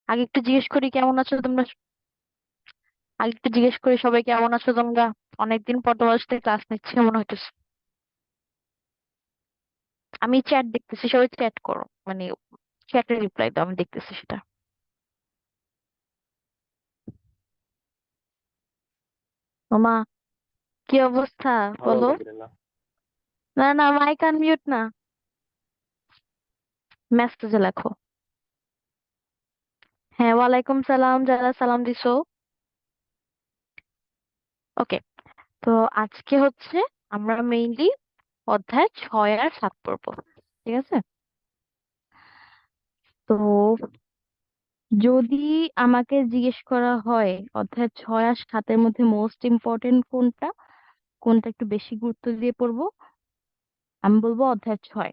আগে একটু জিজ্ঞেস করি কেমন আছো তোমরা। আগে একটু জিজ্ঞেস করি সবাই কেমন আছো তোমরা। অনেকদিন পর তোমার সাথে ক্লাস নিচ্ছি মনে হইতেছে। আমি চ্যাট দেখতেছি, সবাই চ্যাট করো, মানে চ্যাটের রিপ্লাই দাও, আমি দেখতেছি সেটা। মামা, কি অবস্থা? বলো। আলহামদুলিল্লাহ। না না, মাইক আনমিউট না, মেসেজে লেখো। হ্যাঁ, ওয়ালাইকুম সালাম, যারা সালাম দিছো। ওকে, তো আজকে হচ্ছে আমরা মেইনলি অধ্যায় 6 আর 7 পড়বো। ঠিক আছে। তো যদি আমাকে জিজ্ঞেস করা হয় অধ্যায় 6 আর 7-এর মধ্যে মোস্ট ইম্পর্টেন্ট কোনটা, কোনটা একটু বেশি গুরুত্ব দিয়ে পড়বো, আমি বলবো অধ্যায় 6।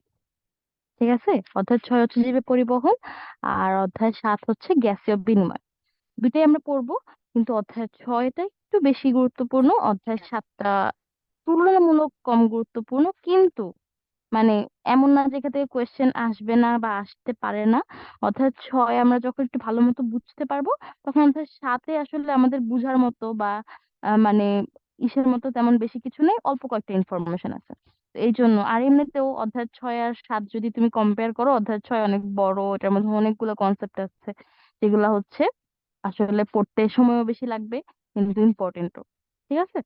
ঠিক আছে। অধ্যায় 6 হচ্ছে জীবে পরিবহন, আর অধ্যায় 7 হচ্ছে গ্যাসীয় বিনিময়। দুইটাই আমরা পড়বো, কিন্তু অধ্যায় 6টা একটু বেশি গুরুত্বপূর্ণ, অধ্যায় 7টা তুলনামূলক কম গুরুত্বপূর্ণ। কিন্তু মানে এমন না যেখান থেকে কোয়েশ্চেন আসবে না বা আসতে পারে না। অধ্যায় 6 আমরা যখন একটু ভালো মতো বুঝতে পারবো, তখন অধ্যায় 7-এ আসলে আমাদের বুঝার মতো বা মানে ইসের মতো তেমন বেশি কিছু নেই, অল্প কয়েকটা ইনফরমেশন আছে। তো এই জন্য আর এমনিতেও অধ্যায় 6 আর 7 যদি তুমি কম্পেয়ার করো, অধ্যায় 6 অনেক বড়, এটার মধ্যে অনেকগুলো কনসেপ্ট আছে, যেগুলা হচ্ছে আসলে পড়তে সময়ও বেশি লাগবে, কিন্তু ইম্পর্টেন্টও। ঠিক আছে।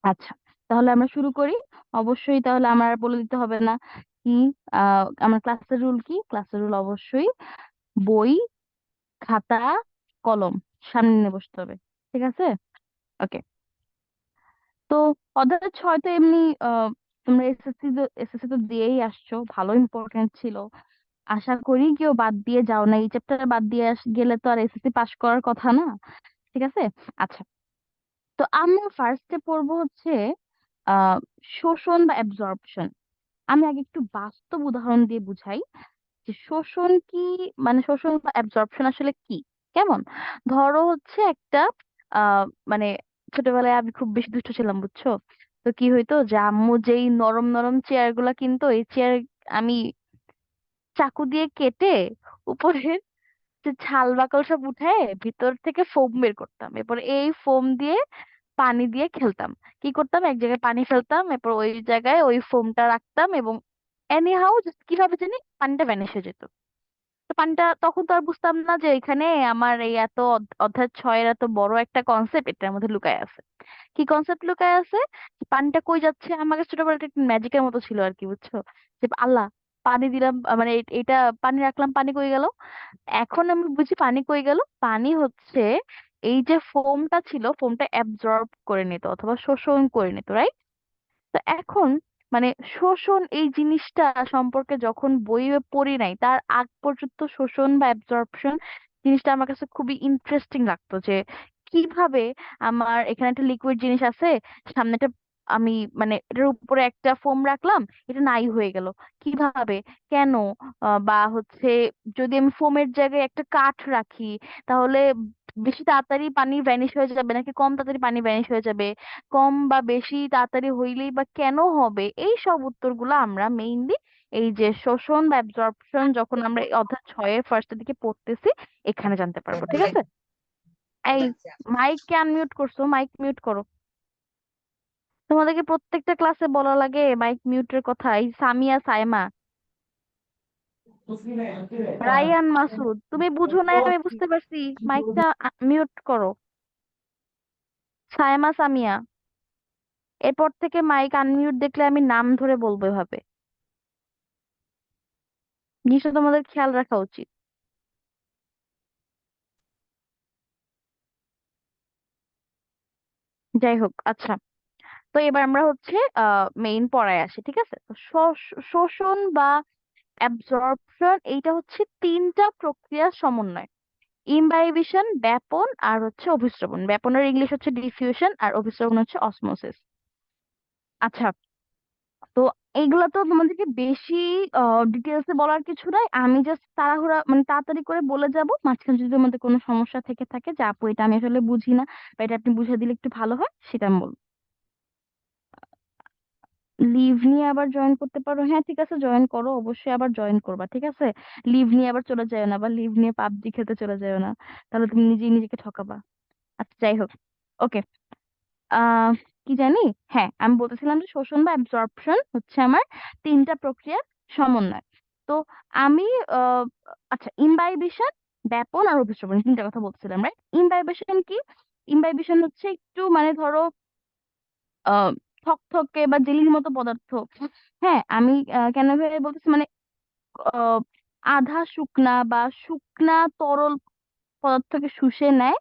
আচ্ছা, তাহলে আমরা শুরু করি। অবশ্যই তাহলে আমার আর বলে দিতে হবে না কি আমার ক্লাসের রুল কি। ক্লাসের রুল অবশ্যই বই, খাতা, কলম সামনে নিয়ে বসতে হবে। ঠিক আছে। ওকে। তো অধ্যায় 6 তো এমনি তোমরা এসএসসি তো দিয়েই আসছো, ভালো ইম্পর্টেন্ট ছিল। আশা করি কেউ বাদ দিয়ে যাও না, এই চ্যাপ্টার বাদ দিয়ে গেলে তো আর এসএসসি পাস করার কথা না। ঠিক আছে। আচ্ছা, তো আমরা ফার্স্টে পড়বো হচ্ছে আহ শোষণ বা অ্যাবজর্পশন। আমি আগে একটু বাস্তব উদাহরণ দিয়ে বুঝাই যে শোষণ কি, মানে শোষণ বা অ্যাবজর্পশন আসলে কি। কেমন? ধরো হচ্ছে একটা আহ মানে ছোটবেলায় আমি খুব বেশি দুষ্ট ছিলাম, বুঝছো? তো কি হইতো যে আম্মু যেই নরম নরম চেয়ার গুলা কিনতো, এই চেয়ার আমি চাকু দিয়ে কেটে উপরে যে ছাল বাকল সব উঠায় ভিতর থেকে ফোম বের করতাম, এরপর এই ফোম দিয়ে পানি দিয়ে খেলতাম। কি করতাম, এক জায়গায় পানি ফেলতাম, এরপর ওই জায়গায় ওই ফোমটা রাখতাম, এবং এনি হাউ কিভাবে জানি পানিটা ভ্যানিশ হয়ে যেত। তো পানিটা তখন তো আর বুঝতাম না যে এখানে আমার এই এত অধ্যায় 6-এর এত বড় একটা কনসেপ্ট এটার মধ্যে লুকায় আছে। কি কনসেপ্ট লুকায় আছে, পানিটা কই যাচ্ছে, আমার কাছে ছোটবেলাটা একটু ম্যাজিকের মতো ছিল আর কি, বুঝছো? যে আল্লাহ, পানি দিলাম, মানে এটা পানি রাখলাম, পানি কই গেল। এখন আমি বুঝি পানি কই গেল। পানি হচ্ছে এই যে ফোমটা ছিল, ফোমটা অ্যাবজর্ব করে নিত অথবা শোষণ করে নিত, রাইট? তো এখন মানে শোষণ এই জিনিসটা সম্পর্কে যখন বইয়ে পড়ি নাই, তার আগ পর্যন্ত শোষণ বা অ্যাবজর্পশন জিনিসটা আমার কাছে খুবই ইন্টারেস্টিং লাগতো। যে কিভাবে আমার এখানে একটা লিকুইড জিনিস আছে, সামনে একটা আমি মানে এটার উপরে একটা ফোম রাখলাম, এটা নাই হয়ে গেল কিভাবে, কেন? বা হচ্ছে যদি আমি ফোমের জায়গায় একটা কাঠ রাখি, তাহলে বেশি তাড়াতাড়ি পানি ভ্যানিশ হয়ে যাবে নাকি কম তাড়াতাড়ি পানি ভ্যানিশ হয়ে যাবে, কম বা বেশি তাড়াতাড়ি হইলেই বা কেন হবে, এই সব উত্তরগুলো আমরা মেইনলি এই যে শোষণ বা অ্যাবজর্পশন যখন আমরা এই অধ্যায় 6-এর ফার্স্টের দিকে পড়তেছি, এখানে জানতে পারবো। ঠিক আছে। এই মাইক কে আনমিউট করছো? মাইক মিউট করো। তোমাদেরকে প্রত্যেকটা ক্লাসে বলা লাগে মাইক মিউটের কথা। এই সামিয়া, সাইমা, রায়ান, মাসুদ, তুমি বুঝো না, আমি বুঝতে পারছি। মাইকটা মিউট করো। সাইমা, সামিয়া, এরপর থেকে মাইক আনমিউট দেখলে আমি নাম ধরে বলবো এভাবে। জিনিসটা তোমাদের খেয়াল রাখা উচিত। যাই হোক, আচ্ছা, তো এবার আমরা হচ্ছে মেইন পড়ায় আসি। ঠিক আছে। তো শোষণ বা অ্যাবজর্পশন এইটা হচ্ছে তিনটা প্রক্রিয়ার সমন্বয়: ইমবাইবিশন, ব্যাপন, আর হচ্ছে অভিস্রবণ। ব্যাপনের ইংলিশ হচ্ছে ডিফিউশন, আর অভিস্রবণ হচ্ছে অসমোসিস। আচ্ছা, তো এইগুলা তো তোমাদেরকে বেশি ডিটেলসে বলার কিছু নাই, আমি জাস্ট তাড়াহুড়া মানে তাড়াতাড়ি করে বলে যাব। মাঝখানে যদি তোমাদের কোনো সমস্যা থেকে থাকে যে আপু এটা আমি আসলে বুঝি না বা এটা আপনি বুঝিয়ে দিলে একটু ভালো হয়, সেটা আমি বলবো। লিভ নিয়ে আবার জয়েন করতে পারো, হ্যাঁ ঠিক আছে জয়েন করো, অবশ্যই আবার জয়েন করবা, ঠিক আছে। লিভ নিয়ে আবার চলে যাও না, বা লিভ নিয়ে পাবজি খেলতে চলে যাও না, তাহলে তুমি নিজেই নিজেকে ঠকাবা। আচ্ছা যাই হোক, ওকে। আহ কি জানি, হ্যাঁ আমি বলতেছিলাম যে শোষণ বা অ্যাবজর্পশন হচ্ছে আমার তিনটা প্রক্রিয়ার সমন্বয়। তো আমি আহ আচ্ছা, ইমবাইবিশন, ব্যাপন আর অভিস্রবণ, এই তিনটা কথা বলছিলাম, রাইট? ইমবাইবিশন কি? ইমবাইবিশন হচ্ছে একটু মানে ধরো আহ থকথকে বা জেলির মতো পদার্থ। হ্যাঁ আমি কেন ভেবে বলতেছি মানে আহ, আধা শুকনা বা শুকনা তরল পদার্থকে শুষে নেয়।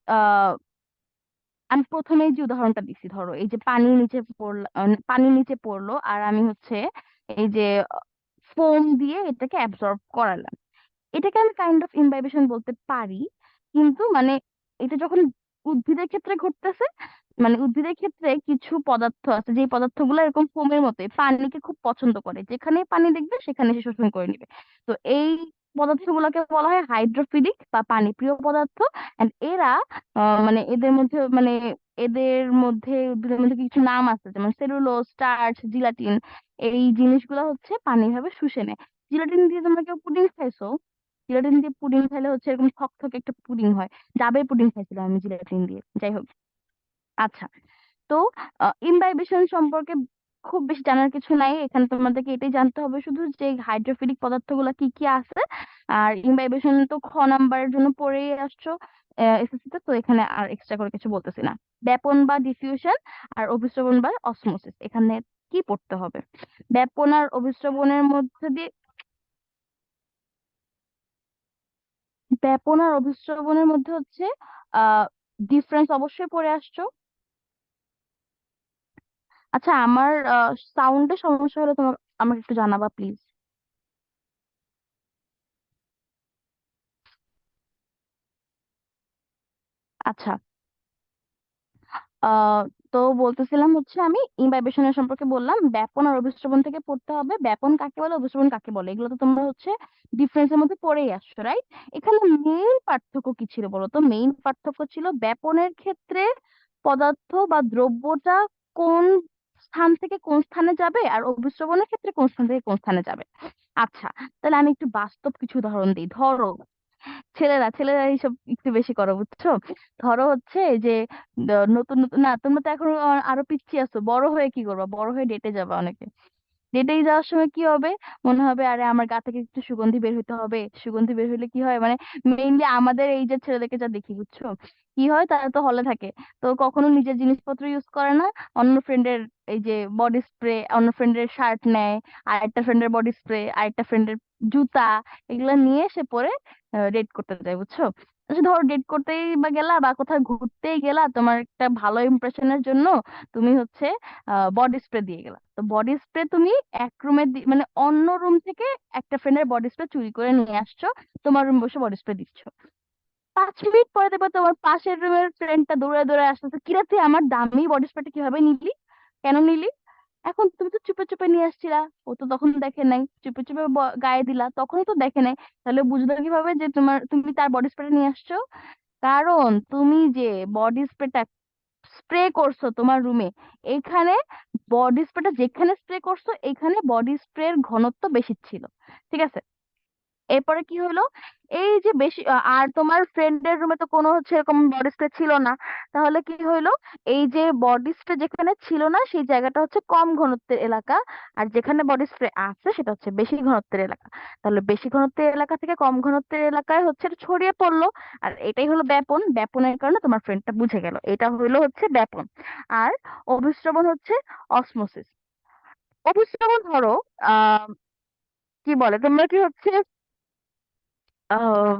আহ আমি প্রথমেই যে উদাহরণটা দিছি, ধরো এই যে পানি নিচে পড়লো, পানি নিচে পড়লো আর আমি হচ্ছে এই যে ফোম দিয়ে এটাকে অ্যাবজর্ব করালাম, এটাকে আমি কাইন্ড অফ ইমবাইবেশন বলতে পারি। কিন্তু মানে এটা যখন উদ্ভিদের ক্ষেত্রে ঘটতেছে, মানে উদ্ভিদের ক্ষেত্রে কিছু পদার্থ আছে যে পদার্থগুলো এরকম ফোমের মতোই পানিকে খুব পছন্দ করে, যেখানে পানি দেখবে সেখানে সে শোষণ করে নিবে। তো এই পদার্থগুলোকে বলা হয় হাইড্রোফিলিক বা পানি প্রিয় পদার্থ। এন্ড এরা মানে এদের মধ্যে মানে এদের মধ্যে উদ্ভিদের মধ্যে কিছু নাম আছে, যেমন সেলুলোজ, স্টার্চ, জিলাটিন। এই জিনিসগুলো হচ্ছে পানি ভাবে শুষে নেয়। জিলাটিন দিয়ে তোমরা কেউ পুডিং খাইছো? জিলাটিন দিয়ে পুডিং খাইলে হচ্ছে এরকম থকথকে একটা পুডিং হয়। ডাবের পুডিং খাইছিলাম আমি জিলাটিন দিয়ে, যাই হোক। আচ্ছা, তো ইমবাইবেশন সম্পর্কে খুব বেশি জানার কিছু নাই এখানে, তোমাদেরকে এটাই জানতে হবে শুধু যে হাইড্রোফিলিক পদার্থগুলো কি কি আছে। আর ইমবাইবেশন তো খ নাম্বারের জন্য পড়েই আসছো এসএসসি তে, তো এখানে আর এক্সট্রা করে কিছু বলতেছি না। ব্যাপন বা ডিফিউশন আর অভিস্রবণ বা অসমোসিস, এখানে কি পড়তে হবে? ব্যাপন আর অভিস্রবণের মধ্যে দিয়ে, ব্যাপন আর অভিস্রবণের মধ্যে হচ্ছে আহ ডিফারেন্স অবশ্যই পড়ে আসছো। আচ্ছা, আমার সাউন্ডের সমস্যা হলে তোমার আমাকে একটু জানাবা প্লিজ। আচ্ছা, আহ তো বলতেছিলাম হচ্ছে আমি ইমবাইবেশনের সম্পর্কে বললাম, ব্যাপন আর অভিস্রবণ থেকে পড়তে হবে ব্যাপন কাকে বলে, অভিস্রবণ কাকে বলে, এগুলো তো তোমরা হচ্ছে ডিফারেন্সের মধ্যে পড়েই আসছো, রাইট? এখানে মেইন পার্থক্য কি ছিল বলো তো? মেইন পার্থক্য ছিল ব্যাপনের ক্ষেত্রে পদার্থ বা দ্রব্যটা কোন স্থান থেকে কোন স্থানে যাবে, আর অভিস্রবণের ক্ষেত্রে কোন স্থান থেকে কোন স্থানে যাবে। আচ্ছা, তাহলে আমি একটু বাস্তব কিছু উদাহরণ দিই। ধরো ছেলেরা ছেলেরা এইসব একটু বেশি করো, বুঝছো? ধরো হচ্ছে এই যে নতুন নতুন, না তোমরা তো এখন আরো পিচ্ছি আছো, বড় হয়ে কি করবা? বড় হয়ে ডেটে যাবা অনেকে। ডেটেই যাওয়ার সময় কি হবে? মনে হবে আরে আমার গা থেকে একটু সুগন্ধি বের হইতে হবে। সুগন্ধি বের হইলে কি হয়, মানে মেইনলি আমাদের এই যে ছেলেদেরকে যা দেখি, বুঝছো, কি হয়, তারা তো হলে থাকে, তো কখনো নিজের জিনিসপত্র ইউজ করে না, অন্য ফ্রেন্ডের এই যে বডি স্প্রে, অন্য ফ্রেন্ডের শার্ট নেয়, আরেকটা ফ্রেন্ডের বডি স্প্রে, আরেকটা ফ্রেন্ডের জুতা, এগুলা নিয়ে সে পরে ডেট করতে যায়, বুঝছো। আচ্ছা ধরো ডেট করতেই বা গেলা বা কোথাও ঘুরতেই গেলা, তোমার একটা ভালো ইমপ্রেশনের জন্য তুমি হচ্ছে বডি স্প্রে দিয়ে গেলা। তো বডি স্প্রে তুমি এক রুমে মানে অন্য রুম থেকে একটা ফ্রেন্ডের বডি স্প্রে চুরি করে নিয়ে আসছো, তোমার রুম বসে বডি স্প্রে দিচ্ছ। 5 মিনিট পরে দেখবে তোমার পাশের রুমের ফ্রেন্ডটা দৌড়ে দৌড়ে আসতেছে, কিরে তুই আমার দামি বডি স্প্রেটা কিভাবে নিলি, কেন নিলি? এখন তুমি তো চুপে চুপে নিয়ে আসছিলা, ও তো তখন দেখে নাই, চুপে চুপে গায়ে দিলা, তখনই তো দেখে নাই, তাহলে বুঝলো কিভাবে যে তুমি তার বডি স্প্রে নিয়ে আসছো? কারণ তুমি যে বডি স্প্রেটা স্প্রে করছো তোমার রুমে, এখানে বডি স্প্রেটা যেখানে স্প্রে করছো এখানে বডি স্প্রের ঘনত্ব বেশি ছিল, ঠিক আছে? এরপরে কি হলো, এই যে বেশি আর তোমার ফ্রেন্ডের রুমে তো কোনো হচ্ছে এরকম বডি স্প্রে ছিল না, তাহলে কি হইলো, এই যে বডি স্প্রে যেখানে ছিল না সেই জায়গাটা হচ্ছে কম ঘনত্বের এলাকা, আর যেখানে বডি স্প্রে আছে সেটা হচ্ছে বেশি ঘনত্বের এলাকা। তাহলে বেশি ঘনত্বের এলাকা থেকে কম ঘনত্বের এলাকায় হচ্ছে এটা ছড়িয়ে পড়লো, আর এটাই হলো ব্যাপন। ব্যাপনের কারণে তোমার ফ্রেন্ডটা বুঝে গেল, এটা হইলো হচ্ছে ব্যাপন। আর অভিস্রবণ হচ্ছে অসমোসিস। অভিস্রবণ ধরো আহ কি বলে, তোমরা কি হচ্ছে আহ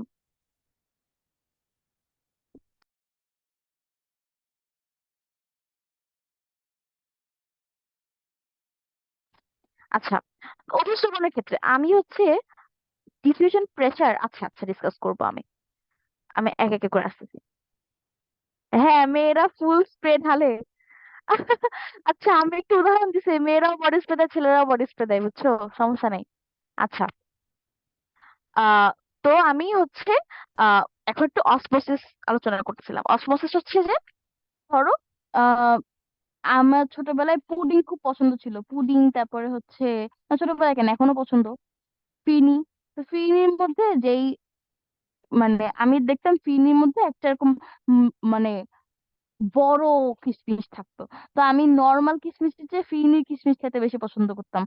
আচ্ছা, অভিস্রবণের ক্ষেত্রে আমি হচ্ছে ডিফিউশন প্রেসার, আচ্ছা আচ্ছা ডিসকাস করবো আমি, আমি এক এক করে আসতেছি। হ্যাঁ, মেয়েরা ফুল স্প্রে ঢালে। আচ্ছা আমি একটু উদাহরণ দিছি, মেয়েরাও বডি স্প্রে দেয়, ছেলেরাও বডি স্প্রে দেয়, বুঝছো, সমস্যা নেই। আচ্ছা, আহ তো আমি হচ্ছে আহ এখন একটু অসমোসিস আলোচনা করতেছিলাম। অসমোসিস হচ্ছে যে ধরো আমার ছোটবেলায় পুডিং খুব পছন্দ ছিল, পুডিং, তারপরে হচ্ছে, না ছোটবেলায় কেন এখনো পছন্দ, ফিনি। তো ফিনির মধ্যে যেই, মানে আমি দেখতাম ফিনির মধ্যে একটা এরকম মানে বড় কিশমিশ থাকতো। তো আমি নর্মাল কিশমিশের চেয়ে ফিরনির কিশমিশ খেতে বেশি পছন্দ করতাম।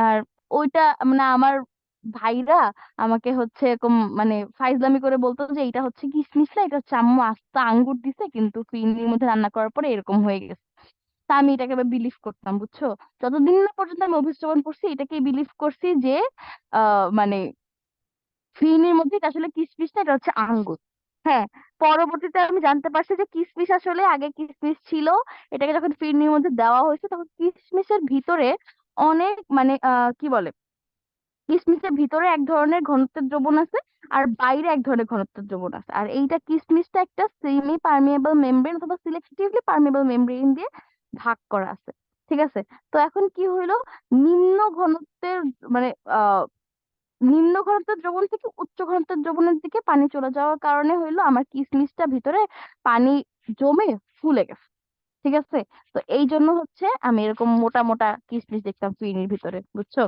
আর ওইটা মানে আমার ভাইরা আমাকে হচ্ছে এরকম মানে ফাইজলামি করে বলতো যে এটা হচ্ছে কিশমিশ না, এটা হচ্ছে আম্মু আস্তা আঙ্গুর দিছে কিন্তু ফিরনির মধ্যে রান্না করার পরে এরকম হয়ে গেছে। তা আমি এটাকে বিলিভ করতাম, বুঝছো। যতদিন না পর্যন্ত আমি অভিশ্রবণ করছি এটাকে বিলিভ করছি যে মানে ফিরনির মধ্যে এটা আসলে কিশমিশ না, এটা হচ্ছে আঙ্গুর। হ্যাঁ, পরবর্তীতে আমি জানতে পারছি যে কিশমিশ আসলে আগে কিশমিশ ছিল। এটাকে যখন ফিরনির মধ্যে দেওয়া হয়েছে তখন কিশমিশের ভিতরে অনেক মানে কি বলে, কিশমিশের ভিতরে এক ধরনের ঘনত্বের দ্রবণ আছে আর বাইরে এক ধরনের ঘনত্বের দ্রবণ আছে। আর এইটা কিশমিশটা একটা সেমি পার্মিয়েবল মেমব্রেন অথবা সিলেক্টিভলি পার্মিয়েবল মেমব্রেন দিয়ে ভাগ করা আছে। ঠিক আছে। তো এখন কি হইলো, নিম্ন ঘনত্বের মানে নিম্ন ঘনত্বের দ্রবণ থেকে উচ্চ ঘনত্বের দ্রবণের দিকে পানি চলে যাওয়ার কারণে হইলো আমার কিশমিশটা ভিতরে পানি জমে ফুলে গেছে। ঠিক আছে। তো এই জন্য হচ্ছে আমি এরকম মোটা মোটা কিশমিশ দেখতাম ফিরনির ভিতরে, বুঝছো।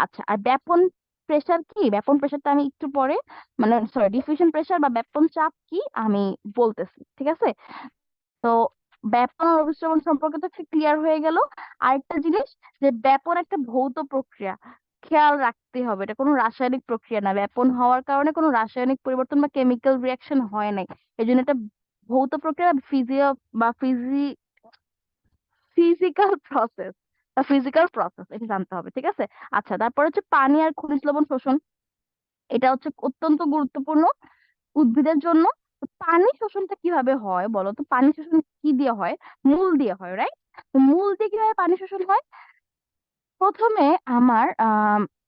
আচ্ছা, আর ব্যাপন প্রেসার কি, ব্যাপন প্রেসারটা আমি একটু পরে, মানে সরি ডিফিউশন প্রেসার বা ব্যাপন চাপ কি আমি বলতেছি। ঠিক আছে। তো ব্যাপন আর অভিস্রবণ সম্পর্কে তো একটু ক্লিয়ার হয়ে গেল। আরেকটা জিনিস, যে ব্যাপন একটা ভৌত প্রক্রিয়া, খেয়াল রাখতে হবে এটা কোনো রাসায়নিক প্রক্রিয়া না। ব্যাপন হওয়ার কারণে কোনো রাসায়নিক পরিবর্তন বা কেমিক্যাল রিয়াকশন হয় নাই। এই জন্য এটা ভৌত প্রক্রিয়া, ফিজিও বা ফিজিক্যাল প্রসেস বা ফিজিক্যাল প্রসেস, এটা জানতে হবে। ঠিক আছে। আচ্ছা, তারপর হচ্ছে পানি আর খনিজ লবণ শোষণ। এটা হচ্ছে অত্যন্ত গুরুত্বপূর্ণ উদ্ভিদের জন্য। তো পানি শোষণটা কিভাবে হয় বলো তো, পানি শোষণ কি দিয়ে হয়? মূল দিয়ে হয়, রাইট? মূল দিয়ে কিভাবে পানি শোষণ হয়? প্রথমে আমার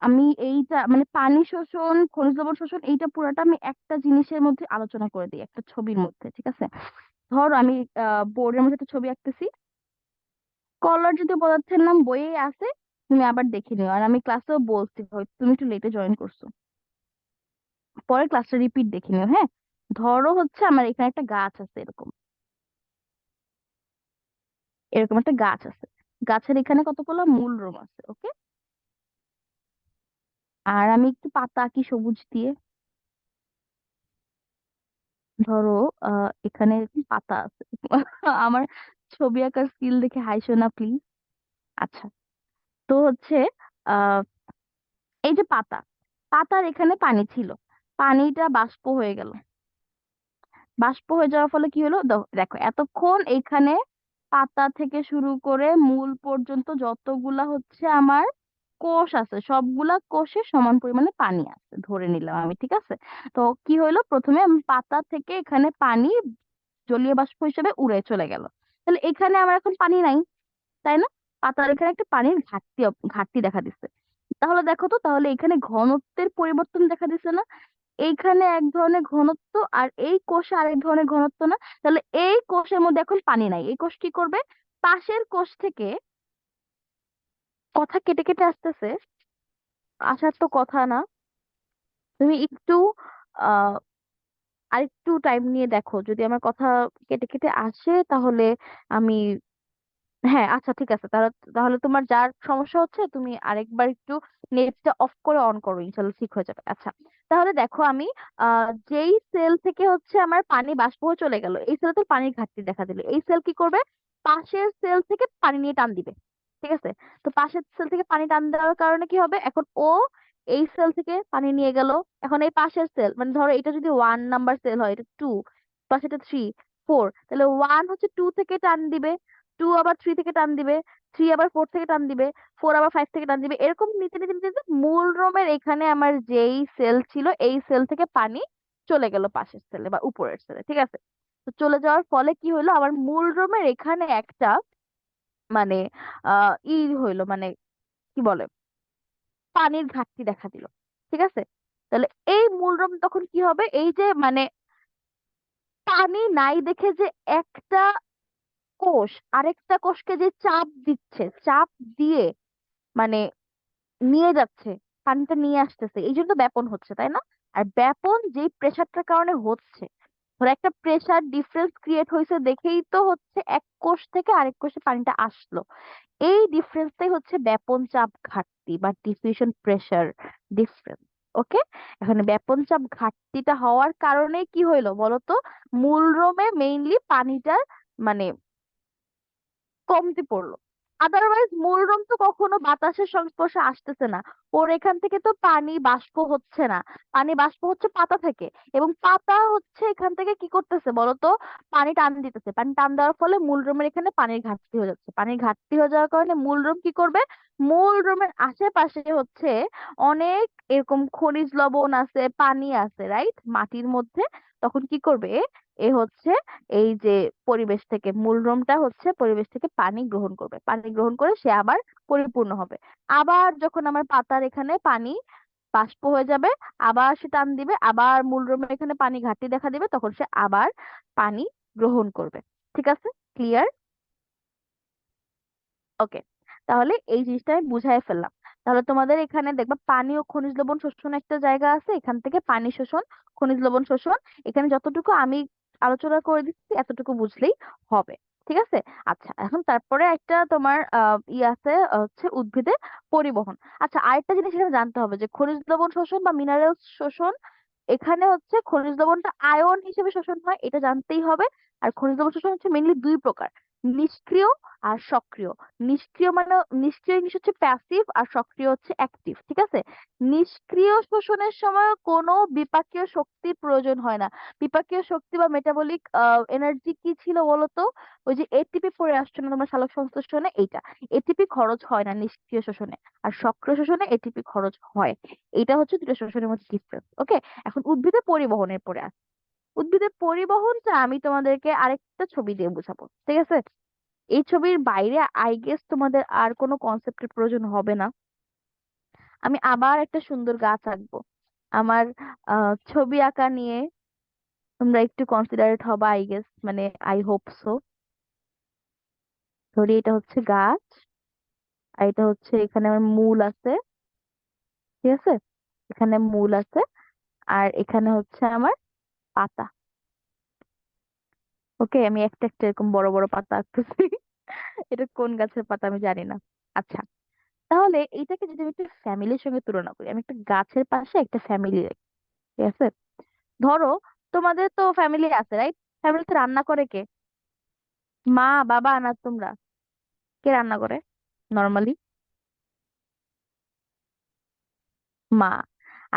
আমি এইটা মানে পানি শোষণ, খনিজ লবণ শোষণ, এইটা পুরোটা আমি একটা জিনিসের মধ্যে আলোচনা করে দিই, একটা ছবির মধ্যে। ঠিক আছে। ধরো আমি বোর্ডের মধ্যে একটা ছবি আঁকতেছি। কলার জাতীয় পদার্থের নাম বইয়ে আছে, তুমি আবার দেখে নিও। আর আমি ক্লাসেও বলছি, হয়তো তুমি একটু লেটে জয়েন করছো, পরে ক্লাসটা রিপিট দেখে নিও। হ্যাঁ, ধরো হচ্ছে আমার এখানে একটা গাছ আছে, এরকম এরকম একটা গাছ আছে। গাছের এখানে কতগুলো মূল রোম আছে, ওকে। আর আমি একটু পাতা আঁকি সবুজ দিয়ে। ধরো এখানে পাতা আছে। আমার ছবি আঁকার স্কিল দেখে হাইসো না প্লিজ। আচ্ছা, তো হচ্ছে আহ এই যে পাতা, পাতার এখানে পানি ছিল, পানিটা বাষ্প হয়ে গেল। বাষ্প হয়ে যাওয়ার ফলে কি হলো, দেখো এতক্ষণ এখানে পাতা থেকে শুরু করে মূল পর্যন্ত যতগুলা হচ্ছে আমার কোষ আছে, সবগুলা কোষে সমান পরিমাণে পানি আছে ধরে নিলাম আমি। ঠিক আছে। তো কি হইলো, প্রথমে আমি পাতা থেকে এখানে পানি জলীয় বাষ্প হিসেবে উড়ে চলে গেল। তাহলে এখানে আমার এখন পানি নাই, তাই না? পাতার এখানে একটা পানির ঘাটতি ঘাটতি দেখা দিচ্ছে। তাহলে দেখো তো, তাহলে এখানে ঘনত্বের পরিবর্তন দেখা দিচ্ছে না? এইখানে এক ধরনের ঘনত্ব আর এই কোষে আরেক ধরনের ঘনত্ব না? তাহলে এই কোষের মধ্যে এখন পানি নাই, এই কোষ কি করবে? পাশের কোষ থেকে, কথা কেটে কেটে আসতেছে, আসার তো কথা না, তুমি একটু আহ আরেকটু টাইম নিয়ে দেখো, যদি আমার কথা কেটে কেটে আসে তাহলে আমি, হ্যাঁ আচ্ছা ঠিক আছে, তাহলে তাহলে তোমার যার সমস্যা হচ্ছে তুমি আরেকবার একটু নেটটা অফ করে অন করো, ইনশাল্লাহ ঠিক হয়ে যাবে। আচ্ছা, তাহলে দেখো আমি যেই সেল থেকে হচ্ছে আমার পানি বাষ্প হয়ে চলে গেল, এই সেলে তো পানির ঘাটতি দেখা দিল, এই সেল কি করবে? পাশের সেল থেকে পানি নিয়ে টান দিবে। ঠিক আছে। তো পাশের সেল থেকে পানি টান দেওয়ার কারণে কি হবে, এখন ও এই সেল থেকে পানি নিয়ে গেল। এখন এই পাশের সেল, মানে ধরো এটা যদি 1 নাম্বার সেল হয়, এটা 2, পাশে এটা 3, 4, তাহলে 1 হচ্ছে 2 থেকে টান দিবে, 2 আবার 3 থেকে টান দিবে, 3 আবার 4 থেকে টান দিবে, 4 আবার 5 থেকে টান দিবে, এরকম নিতে নিতে নিতে নিতে মূল রোমের এখানে আমার যেই সেল ছিল এই সেল থেকে পানি চলে গেল পাশের সেলে বা উপরের সেলে। ঠিক আছে। তো চলে যাওয়ার ফলে কি হলো, আমার মূল রোমের এখানে একটা মানে হইলো মানে কি বলে, পানির ঘাটতি দেখা দিল। ঠিক আছে। তাহলে এই মূল রোম তখন কি হবে, এই যে মানে পানি নাই দেখে যে একটা কোষ আরেকটা কোষকে যে চাপ দিচ্ছে, চাপ দিয়ে মানে নিয়ে যাচ্ছে, পানিটা নিয়ে আসতেছে, এই জন্য ব্যাপন হচ্ছে, তাই না? আর ব্যাপন যে প্রেসারটার কারণে হচ্ছে, ধরো একটা প্রেসার ডিফারেন্স ক্রিয়েট হয়েছে দেখেই তো হচ্ছে এক কোষ থেকে আরেক কোষে পানিটা আসলো। এই ডিফারেন্সটাই হচ্ছে ব্যাপন চাপ ঘাটতি বা ডিফিউশন প্রেসার ডিফারেন্স। ওকে, এখন ব্যাপন চাপ ঘাটতিটা হওয়ার কারণে কি হইলো বলতো, মূল রোমে মেইনলি পানিটার মানে কমতি পড়লো। আদারওয়াইজ মূল রোম তো কখনো বাতাসের সংস্পর্শে আসতেছে না, ওর এখান থেকে তো পানি বাষ্প হচ্ছে না। পানি বাষ্প হচ্ছে পাতা থেকে, এবং পাতা হচ্ছে এখান থেকে কি করতেছে বলতো, পানি টান দিতেছে। পানি টান দেওয়ার ফলে মূল রোমের এখানে পানির ঘাটতি হয়ে যাচ্ছে। পানির ঘাটতি হয়ে যাওয়ার কারণে মূল রোম কি করবে, মূল রোমের আশেপাশে হচ্ছে অনেক এরকম খনিজ লবণ আছে, পানি আছে, রাইট, মাটির মধ্যে। তখন কি করবে, এ হচ্ছে এই যে পরিবেশ থেকে, মূল রোমটা হচ্ছে পরিবেশ থেকে পানি গ্রহণ করবে, পানি গ্রহণ করে সে আবার পরিপূর্ণ হবে। আবার যখন আমার পাতার এখানে পানি বাষ্প হয়ে যাবে, আবার সে টান দিবে, আবার মূল রোমের এখানে পানি ঘাটতি দেখা দিবে, তখন সে আবার পানি গ্রহণ করবে। ঠিক আছে, ক্লিয়ার? ওকে, তাহলে এই জিনিসটা আমি বুঝাই ফেললাম। তাহলে তোমাদের এখানে দেখবা পানি ও খনিজ লবণ শোষণ একটা জায়গা আছে, এখান থেকে পানি শোষণ, খনিজ লবণ শোষণ, এখানে যতটুকু আমি আলোচনা করে দিচ্ছি এতটুকু বুঝলেই হবে। ঠিক আছে। আচ্ছা, এখন তারপরে একটা তোমার ই আছে, হচ্ছে উদ্ভিদের পরিবহন। আচ্ছা, আরেকটা জিনিস এখানে জানতে হবে যে খনিজ লবণ শোষণ বা মিনারেল শোষণ, এখানে হচ্ছে খনিজ লবণটা আয়ন হিসেবে শোষণ হয়, এটা জানতেই হবে। আর খনিজ লবণ শোষণ হচ্ছে মেনলি দুই প্রকার, নিষ্ক্রিয় আর সক্রিয়। নিষ্ক্রিয় মানে, নিষ্ক্রিয় জিনিস হচ্ছে প্যাসিভ, আর সক্রিয় হচ্ছে অ্যাক্টিভ। ঠিক আছে। নিষ্ক্রিয় শোষণের সময় কোনো বিপাকীয় শক্তির প্রয়োজন হয় না। বিপাকীয় শক্তি বা মেটাবলিক এনার্জি কি ছিল বলতো, ওই যে এটিপি পড়ে আসছে না তোমার সালোক সংশ্লেষণে, এইটা এটিপি খরচ হয় না নিষ্ক্রিয় শোষণে, আর সক্রিয় শোষণে এটিপি খরচ হয়। এটা হচ্ছে দুটো শোষণের মধ্যে ডিফারেন্স। ওকে, এখন উদ্ভিদের পরিবহনের পরে আসি। উদ্ভিদের পরিবহনটা আমি তোমাদেরকে আরেকটা ছবি দিয়ে বুঝাবো, ঠিক আছে? এই ছবির বাইরে আই গেস তোমাদের আর কোনো কনসেপ্টের প্রয়োজন হবে না। আমি আবার একটা সুন্দর গাছ আঁকবো। আমার ছবি আঁকা নিয়ে তোমরা একটু কনসিডারেট হবা আই গেস, মানে আই হোপ সো। ধরি এটা হচ্ছে গাছ, আর এটা হচ্ছে এখানে আমার মূল আছে। ঠিক আছে, এখানে মূল আছে, আর এখানে হচ্ছে আমার পাতা। ওকে, আমি একটা একটা এরকম বড় বড় পাতা আঁকতেছি। এটা কোন গাছের পাতা আমি জানি না। আচ্ছা, তাহলে এইটাকে যদি আমি একটা ফ্যামিলির সঙ্গে তুলনা করি, আমি একটা গাছের পাশে একটা ফ্যামিলি রাখি। ঠিক আছে, ধরো তোমাদের তো ফ্যামিলি আছে, রাইট? ফ্যামিলিতে রান্না করে কে? মা, বাবা, না তোমরা? কে রান্না করে নর্মালি? মা।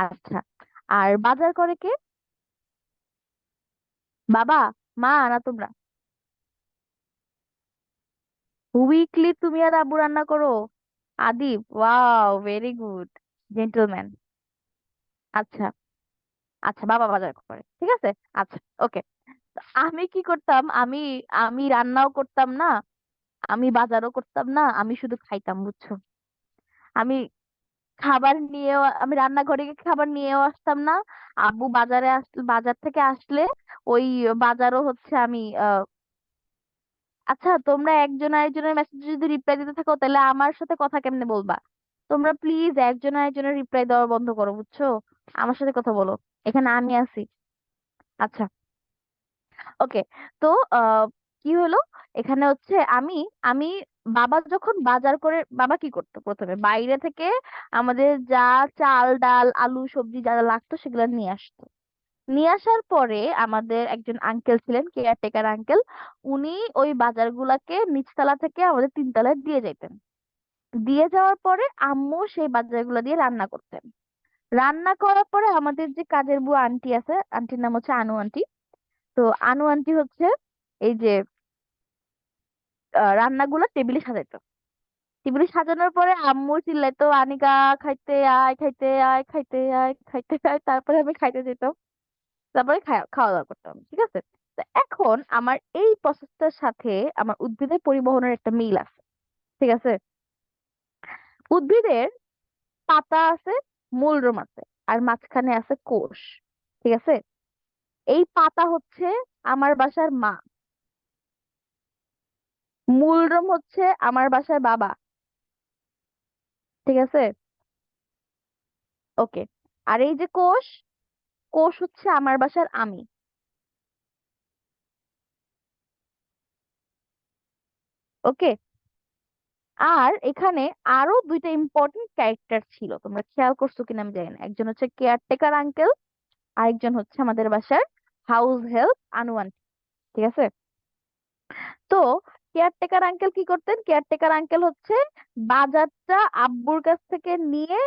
আচ্ছা, আর বাজার করে কে? বাবা, মা, না তোমরা? উইকলি তুমি আর আব্বু রান্না করো? Adib, wow, very good, gentleman. আচ্ছা, আচ্ছা, বাবা বাজার করে, ঠিক আছে। আচ্ছা, ওকে। আমি কি করতাম, আমি আমি রান্নাও করতাম না, আমি বাজারও করতাম না, আমি শুধু খাইতাম, বুঝছো? আমি খাবার নিয়েও, আমি রান্নাঘরে গিয়ে খাবার নিয়েও আসতাম না। আব্বু বাজারে বাজার থেকে আসলে ওই বাজারও হচ্ছে আমি আচ্ছা, তোমরা একজন আরেকজনের মেসেজে যদি রিপ্লাই দিতে থাকো তাহলে আমার সাথে কথা কেমনে বলবা? তোমরা প্লিজ একজন আরেকজনের রিপ্লাই দেওয়া বন্ধ করো, বুঝছো? আমার সাথে কথা বলো, এখানে আমি আছি। আচ্ছা, ওকে। তো কি হলো, এখানে হচ্ছে আমি আমি বাবা যখন বাজার করে, বাবা কি করতো, প্রথমে বাইরে থেকে আমাদের যা চাল ডাল আলু সবজি যা যা লাগতো সেগুলো নিয়ে আসতো। নিয়ে আসার পরে আমাদের একজন আঙ্কেল ছিলেন, কেয়ারটেকার আঙ্কেল। উনি ওই বাজারগুলাকে নিচতলা থেকে আমাদের তিনতলায় দিয়ে যেতেন। দিয়ে যাওয়ার পরে আম্মু সেই বাজারগুলো দিয়ে রান্না করতেন। রান্না করার পরে আমাদের যে কাজের বুয়া আন্টি আছে, আন্টির নাম হচ্ছে আনু আন্টি। তো আনু আন্টি হচ্ছে এই যে রান্নাগুলো টেবিলে সাজাইতো। টেবিলে সাজানোর পরে আম্মু চিল্লাইতো, আনিকা, খাইতে আয়, খাইতে আয়, খাইতে আয়, খাইতে আয়। তারপরে আমি খাইতে যেতাম, তারপরে খাওয়া দাওয়া করতাম। ঠিক আছে। তো এখন আমার এই প্রসেসটার সাথে আমার উদ্ভিদের পরিবহনের একটা মিল আছে। ঠিক আছে। উদ্ভিদের পাতা আছে, মূলরোম আছে, আর মাঝখানে আছে কোষ। ঠিক আছে। এই পাতা হচ্ছে আমার বাসার মা, মূলরোম হচ্ছে আমার বাসার বাবা। ঠিক আছে। ওকে, আর এই যে কোষ, কোষ হচ্ছে আমার বাসার আমি। ওকে। আর এখানে আরো দুইটা ইম্পর্টেন্ট ক্যারেক্টার ছিল, তোমরা খেয়াল করছো কিনা আমি জানি না। একজন হচ্ছে কেয়ারটেকার আঙ্কেল, আরেকজন হচ্ছে আমাদের বাসার হাউস হেল্প আনু আন্টি। ঠিক আছে। তো কেয়ারটেকার আঙ্কেল কি করতেন? কেয়ারটেকার আঙ্কেল হচ্ছে বাজারটা আব্বুর কাছ থেকে নিয়ে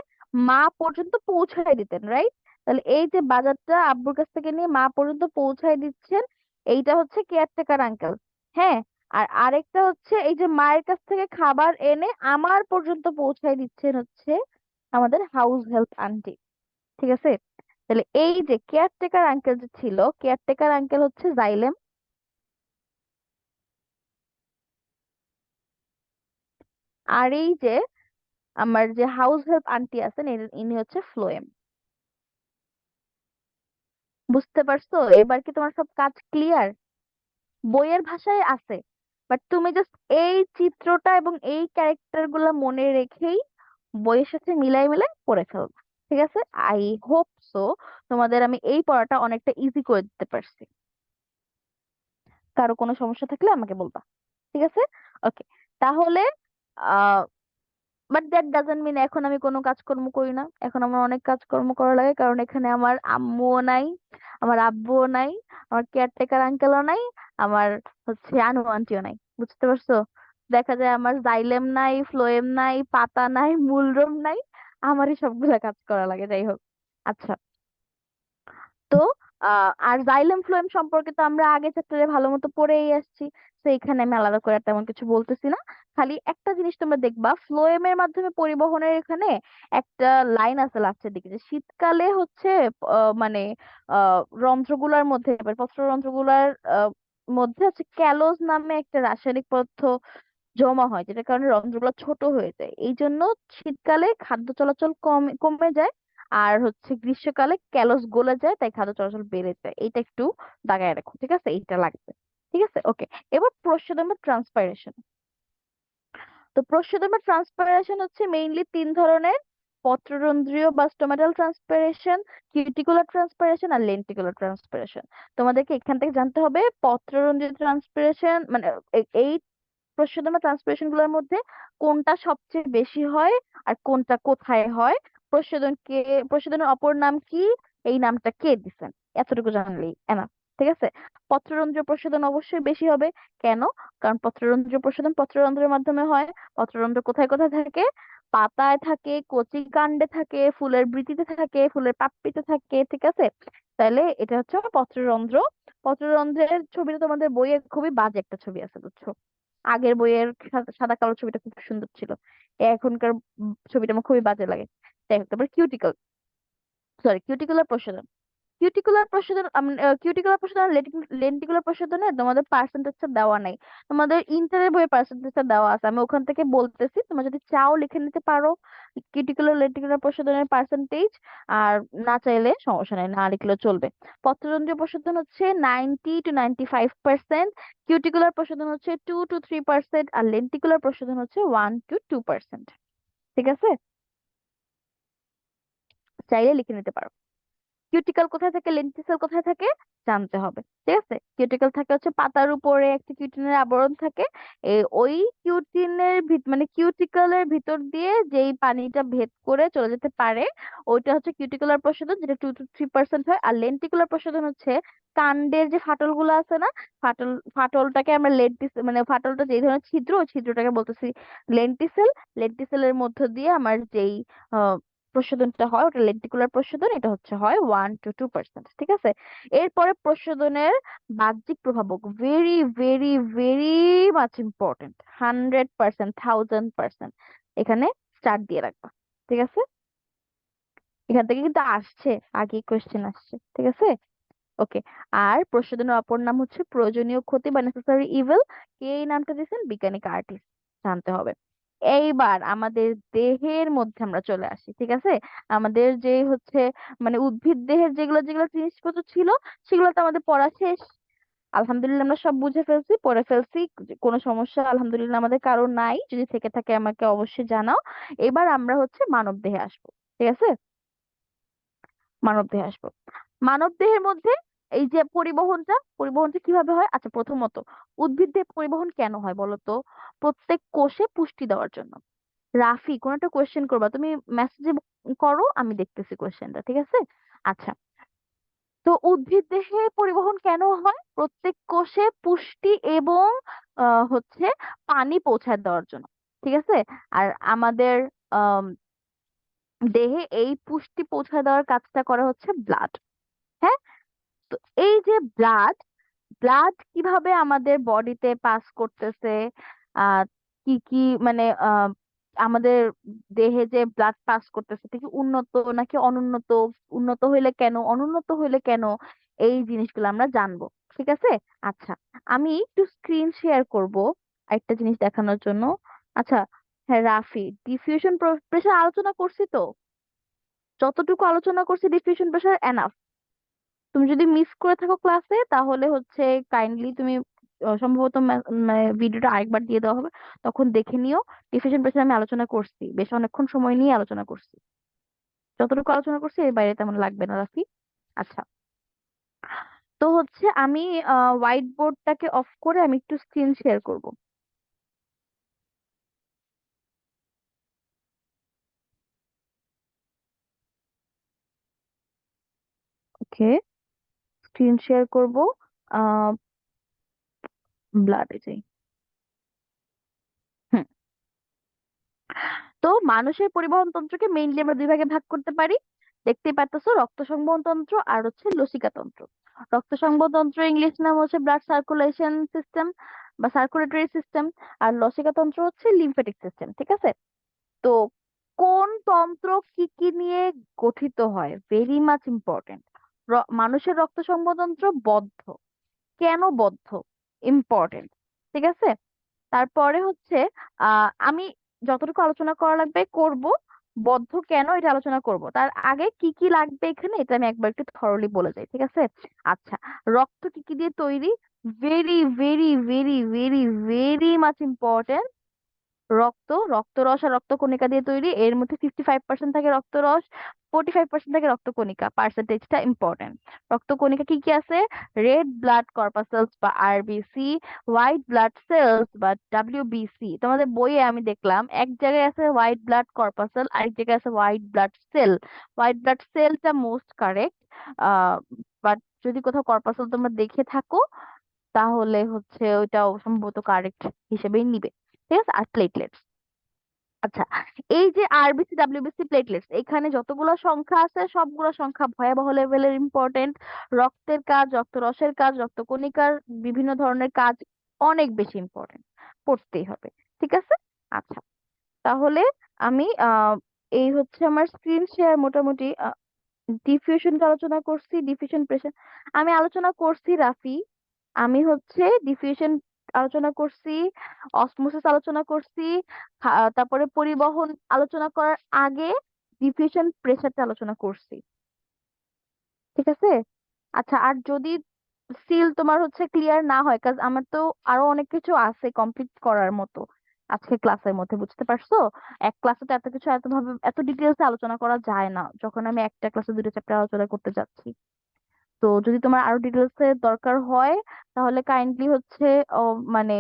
মা পর্যন্ত পৌঁছায় দিতেন, রাইট? তাহলে এই যে বাজারটা আব্বুর কাছ থেকে নিয়ে মা পর্যন্ত পৌঁছায় দিচ্ছেন, এইটা হচ্ছে কেয়ারটেকার আঙ্কেল। হ্যাঁ। আর আরেকটা হচ্ছে এই যে মায়ের কাছ থেকে খাবার এনে আমার পর্যন্ত পৌঁছায় দিচ্ছেন হচ্ছে আমাদের হাউস হেল্প আন্টি। ঠিক আছে। তাহলে এই যে কেয়ারটেকার আঙ্কেল যে ছিল, কেয়ারটেকার আঙ্কেল হচ্ছে জাইলেম। আর এই যে আমার যে হাউস হেল্প আন্টি আছেন ইনি হচ্ছে ফ্লোয়েম। বুঝতে পারছো? এবার কি তোমার সব কাজ ক্লিয়ার? বইয়ের ভাষায় আছে, বাট তুমি জাস্ট এই চিত্রটা এবং এই ক্যারেক্টার গুলা মনে রেখেই বইয়ের সাথে মিলাই মিলাই পড়ে ফেলবে। ঠিক আছে। আই হোপ সো তোমাদের আমি এই পড়াটা অনেকটা ইজি করে দিতে পারছি। কারো কোনো সমস্যা থাকলে আমাকে বলবা। ঠিক আছে। ওকে। তাহলে বাট দ্যাট ডাজন্ট মিন এখন আমি কোনো কাজকর্ম করি না। এখন আমার অনেক কাজকর্ম করা লাগে, কারণ এখানে আমার আম্মুও নাই, আমার আব্বুও নাই, আমার কেয়ারটেকার আঙ্কেলও নাই, আমার হচ্ছে আনু আন্টিও নাই। বুঝতে পারছো? দেখা যায় আমার জাইলেম নাই, ফ্লোয়েম নাই, পাতা নাই, মূলরম নাই, আমারই সবগুলা কাজ করা লাগে। যাই হোক। আচ্ছা। তো আর জাইলেম ফ্লোয়েম সম্পর্কে তো আমরা আগে চ্যাপ্টারে ভালো মতো পড়েই আসছি, তো এখানে আমি আলাদা করে আর তেমন কিছু বলতেছি না। খালি একটা জিনিস তোমরা দেখবা, ফ্লোয়েমের মাধ্যমে পরিবহনের এখানে একটা লাইন আছে লাস্টের দিকে, যে শীতকালে হচ্ছে মানে রন্ধ্রগুলার মধ্যে, এবার পত্ররন্ধ্রগুলার আহ, মধ্যে হচ্ছে ক্যালোজ নামে একটা রাসায়নিক পদার্থ জমা হয়, যেটার কারণে রন্ধ্রগুলো ছোট হয়ে যায়। এই জন্য শীতকালে খাদ্য চলাচল কমে যায়, আর হচ্ছে গ্রীষ্মকালে ক্যালোস গলে যায়, তাই খাদ্য চলাচল বেড়ে যায়। এটা একটু দাগায় রাখো, ঠিক আছে? এইটা লাগবে। ঠিক আছে। ওকে। এবার প্রস্বেদন বা ট্রান্সপাইরেশন। তো প্রস্বেদন বা ট্রান্সপাইরেশন হচ্ছে মেইনলি তিন ধরনের: পত্ররন্ধ্রীয় বা স্টোমাটাল ট্রান্সপাইরেশন, কিউটিকুলার ট্রান্সপাইরেশন, আর লেন্টিকুলার ট্রান্সপাইরেশন। তোমাদেরকে এখান থেকে জানতে হবে পত্ররন্ধ্রীয় ট্রান্সপাইরেশন মানে এই প্রস্বেদন বা ট্রান্সপিরেশন গুলোর মধ্যে কোনটা সবচেয়ে বেশি হয় আর কোনটা কোথায় হয়, প্রস্বেদন কে, প্রস্বেদনের অপর নাম কি, এই নামটা কে দিছেন, এতটুকু জানলেই এনাফ। ঠিক আছে। পত্ররন্ধ্র প্রস্বেদন অবশ্যই বেশি হবে। কেন? কারণ পত্ররন্ধ্র প্রস্বেদন পত্ররন্ধ্রের মাধ্যমে হয়। পত্ররন্ধ্র কোথায় কোথায় থাকে? পাতায় থাকে, কচি কাণ্ডে থাকে, ফুলের বৃতিতে থাকে, ফুলের পাপড়িতে থাকে। ঠিক আছে। তাহলে এটা হচ্ছে পত্ররন্ধ্র। পত্ররন্ধ্রের ছবিটা তোমাদের বইয়ে খুবই বাজে একটা ছবি আছে, বুঝছো? আগের বইয়ের সাদা কালো ছবিটা খুব সুন্দর ছিল, এখনকার ছবিটা আমার খুবই বাজে লাগে। যাই হোক, তারপর কিউটিকল, সরি কিউটিকুলার প্রসারণ। কিউটিকুলার প্রসারণ, কিউটিকুলার প্রসারণ আর লেন্টিকুলার প্রসারণে তোমাদের পার্সেন্টেজটা দেওয়া নাই। তোমাদের ইন্টারের বইয়ে পার্সেন্টেজটা দেওয়া আছে, আমি ওখান থেকে বলতেছি, তোমরা যদি চাও লিখে নিতে পারো কিউটিকুলার লেন্টিকুলার প্রসারণের পার্সেন্টেজ। আর না চাইলে সমস্যা নেই, না লিখলেও চলবে। পত্ররন্ধ্রীয় প্রসারণ হচ্ছে 90 to 95%, কিউটিকুলার প্রসারণ হচ্ছে 2 to 3%, আর লেন্টিকুলার প্রসারণ হচ্ছে 1 to 2%। ঠিক আছে। চাইলে লিখে নিতে পারো। কিউটিকল কোথায় থাকে, লেন্টিসেল কোথায় থাকে জানতে হবে। ঠিক আছে। কিউটিকল থাকে হচ্ছে পাতার উপরে একটা কিউটিনের আবরণ থাকে। ওই কিউটিনের মানে কিউটিকলের ভিতর দিয়ে যেই পানিটা ভেদ করে চলে যেতে পারে, ওইটা হচ্ছে কিউটিকুলার প্রসারণ, যেটা 2 to 3% হয়। আর লেন্টিকুলার প্রসারণ হচ্ছে কাণ্ডের যে ফাটল গুলো আছে না, ফাটলটাকে আমরা লেন্টিস মানে ফাটলটা যেই ধরনের ছিদ্র, ওই ছিদ্রটাকে বলতেছি লেন্টিসেল। লেন্টিসেলের মধ্য দিয়ে আমার যেই প্রশোধনটা হয় ওটা লেন্টিকুলার প্রশোধন, এটা হচ্ছে হয় 1 to 2%। ঠিক আছে। এরপরে প্রশোধনের বাহ্যিক প্রভাবক, very very very much important, 100%, 1000%। এখানে স্টার্ট দিয়ে রাখবা। ঠিক আছে। এখান থেকে কিন্তু আসছে, আগে কোয়েশ্চেন আসছে। ঠিক আছে। ওকে। আর প্রশোধনের অপর নাম হচ্ছে প্রয়োজনীয় ক্ষতি বা নেসেসারি ইভিল। কে এই নামটা দিয়েছেন? বিজ্ঞানী কার্টিস। জানতে হবে। এইবার আমাদের দেহের মধ্যে আমরা চলে আসি। ঠিক আছে। আমাদের যে হচ্ছে মানে উদ্ভিদ দেহের যেগুলো যেগুলো জিনিসপত্র ছিল, সেগুলো তো আমাদের পড়া শেষ। আলহামদুলিল্লাহ আমরা সব বুঝে ফেলছি, পড়ে ফেলছি। কোনো সমস্যা আলহামদুলিল্লাহ আমাদের কারো নাই, যদি থেকে থাকে আমাকে অবশ্যই জানাও। এবার আমরা হচ্ছে মানব দেহে আসবো। ঠিক আছে। মানব দেহে আসবো। মানব দেহের মধ্যে এই যে পরিবহনটা কিভাবে হয়? আচ্ছা, প্রথমত উদ্ভিদে পরিবহন কেন হয় বলতো? প্রত্যেক কোষে পুষ্টি দেওয়ার জন্য। রাফি, কোন একটা কোয়েশ্চেন করবা তুমি, মেসেজে করো, আমি দেখতেছি কোয়েশ্চেনটা, ঠিক আছে? আচ্ছা, তো উদ্ভিদ দেহে পরিবহন কেন হয়? প্রত্যেক কোষে পুষ্টি এবং হচ্ছে পানি পৌঁছায় দেওয়ার জন্য, ঠিক আছে? আর আমাদের আহ দেহে এই পুষ্টি পৌঁছায় দেওয়ার কাজটা করে হচ্ছে ব্লাড। হ্যাঁ, তো এই যে ব্লাড, কিভাবে আমাদের বডিতে পাস করতেছে, আহ কি কি মানে আমাদের দেহে যে ব্লাড পাস করতেছে এটা কি উন্নত নাকি অনুন্নত, উন্নত হইলে কেন, অনুন্নত হইলে কেন, এই জিনিসগুলো আমরা জানবো, ঠিক আছে? আচ্ছা, আমি একটু স্ক্রিন শেয়ার করব একটা জিনিস দেখানোর জন্য। আচ্ছা, হ্যাঁ রাফি, ডিফিউশন প্রেশার আলোচনা করছি তো, যতটুকু আলোচনা করছি ডিফিউশন প্রেশার এনাফ। তুমি যদি মিস করে থাকো ক্লাসে তাহলে হচ্ছে কাইন্ডলি তুমি সম্ভবত ভিডিওটা আরেকবার দিয়ে দেওয়া হবে, তখন দেখে নিও। ডিফিউশন প্রেশার আমি আলোচনা করছি, বেশ অনেকক্ষণ সময় নিয়ে আলোচনা করছি। যতটুকু আলোচনা করছি এর বাইরে তেমন লাগবে না, রাফি। আচ্ছা, তো হচ্ছে আমি হোয়াইট বোর্ডটাকে অফ করে আমি একটু স্ক্রিন শেয়ার করব। ওকে, স্ক্রিন শেয়ার করব। আহ ব্লাডে যাই। হুম, তো মানুষের পরিবহন তন্ত্রকে মেইনলি আমরা দুই ভাগে ভাগ করতে পারি। দেখতেই পারতেছো, রক্ত সংবহন তন্ত্র আর হচ্ছে লসিকা তন্ত্র। রক্ত সংবহন তন্ত্র ইংলিশ নাম হচ্ছে ব্লাড সার্কুলেশন সিস্টেম বা সার্কুলেটরি সিস্টেম, আর লসিকা তন্ত্র হচ্ছে লিম্ফেটিক সিস্টেম, ঠিক আছে? তো কোন তন্ত্র কি কি নিয়ে গঠিত হয়, ভেরি মাচ ইম্পর্টেন্ট। মানুষের রক্ত সংবহন তন্ত্র বদ্ধ। কেন বদ্ধ? ইম্পর্টেন্ট, ঠিক আছে? তারপরে হচ্ছে আমি যতটুকু আলোচনা করা লাগবে করব। বদ্ধ কেন এটা আলোচনা করব, তার আগে কি কি লাগবে এখানে এটা আমি একবার একটু থরলি বলে যাই, ঠিক আছে? আচ্ছা, রক্ত কি কি দিয়ে তৈরি? Very very very very very much important. রক্তরস আর রক্তকণিকা দিয়ে তৈরি। এর মধ্যে 55% থাকে রক্তরস, 45% থাকে রক্তকণিকা। পার্সেন্টেজটা ইম্পর্টেন্ট। রক্তকণিকা কি কি আছে? রেড ব্লাড কর্পাসেলস বা আরবিসি, হোয়াইট ব্লাড সেলস বা ডাব্লিউবিসি। তোমাদের বইয়ে আমি দেখলাম এক জায়গায় আছে হোয়াইট ব্লাড কর্পাসেল, আরেক জায়গায় আছে white blood cell. White blood সেলটা মোস্ট কারেক্ট, আহ বাট যদি কোথাও কর্পাসেল তোমরা দেখে থাকো তাহলে হচ্ছে ওইটাও সম্ভবত কারেক্ট হিসেবেই নিবে, ঠিক আছে? আর প্লেটলেটস, আচ্ছা, এই যে আরবিসি ডাব্লিউবিসি প্লেটলেটস, এখানে যতগুলো সংখ্যা আছে সবগুলো সংখ্যা ভয়াবহ লেভেলের ইম্পর্টেন্ট। রক্তের কাজ, রক্তরসের কাজ, রক্তকণিকার বিভিন্ন ধরনের কাজ অনেক বেশি ইম্পর্টেন্ট, পড়তেই হবে, ঠিক আছে? আচ্ছা, তাহলে আমি এই হচ্ছে আমার স্ক্রিন শেয়ার মোটামুটি। ডিফিউশনকে আলোচনা করছি, ডিফিউশন প্রেশার আমি আলোচনা করছি রাফি। আমি হচ্ছে ডিফিউশন আলোচনা করছি, অসমোসিস আলোচনা করছি, তারপরে পরিবহন আলোচনা করার আগে ডিফিউশন প্রেশারটা আলোচনা করছি, ঠিক আছে? আচ্ছা, আর যদি স্টিল তোমার হচ্ছে ক্লিয়ার না হয়, কাজ আমার তো আরো অনেক কিছু আছে কমপ্লিট করার মতো আজকে ক্লাসের মধ্যে, বুঝতে পারছো? এক ক্লাসে তো এত কিছু এত ভাবে এত ডিটেলসে আলোচনা করা যায় না যখন আমি একটা ক্লাসে দুটো চ্যাপ্টার আলোচনা করতে যাচ্ছি। তো যদি তোমার আরো ডিটেলস এর দরকার হয় তাহলে কাইন্ডলি হচ্ছে ও, মানে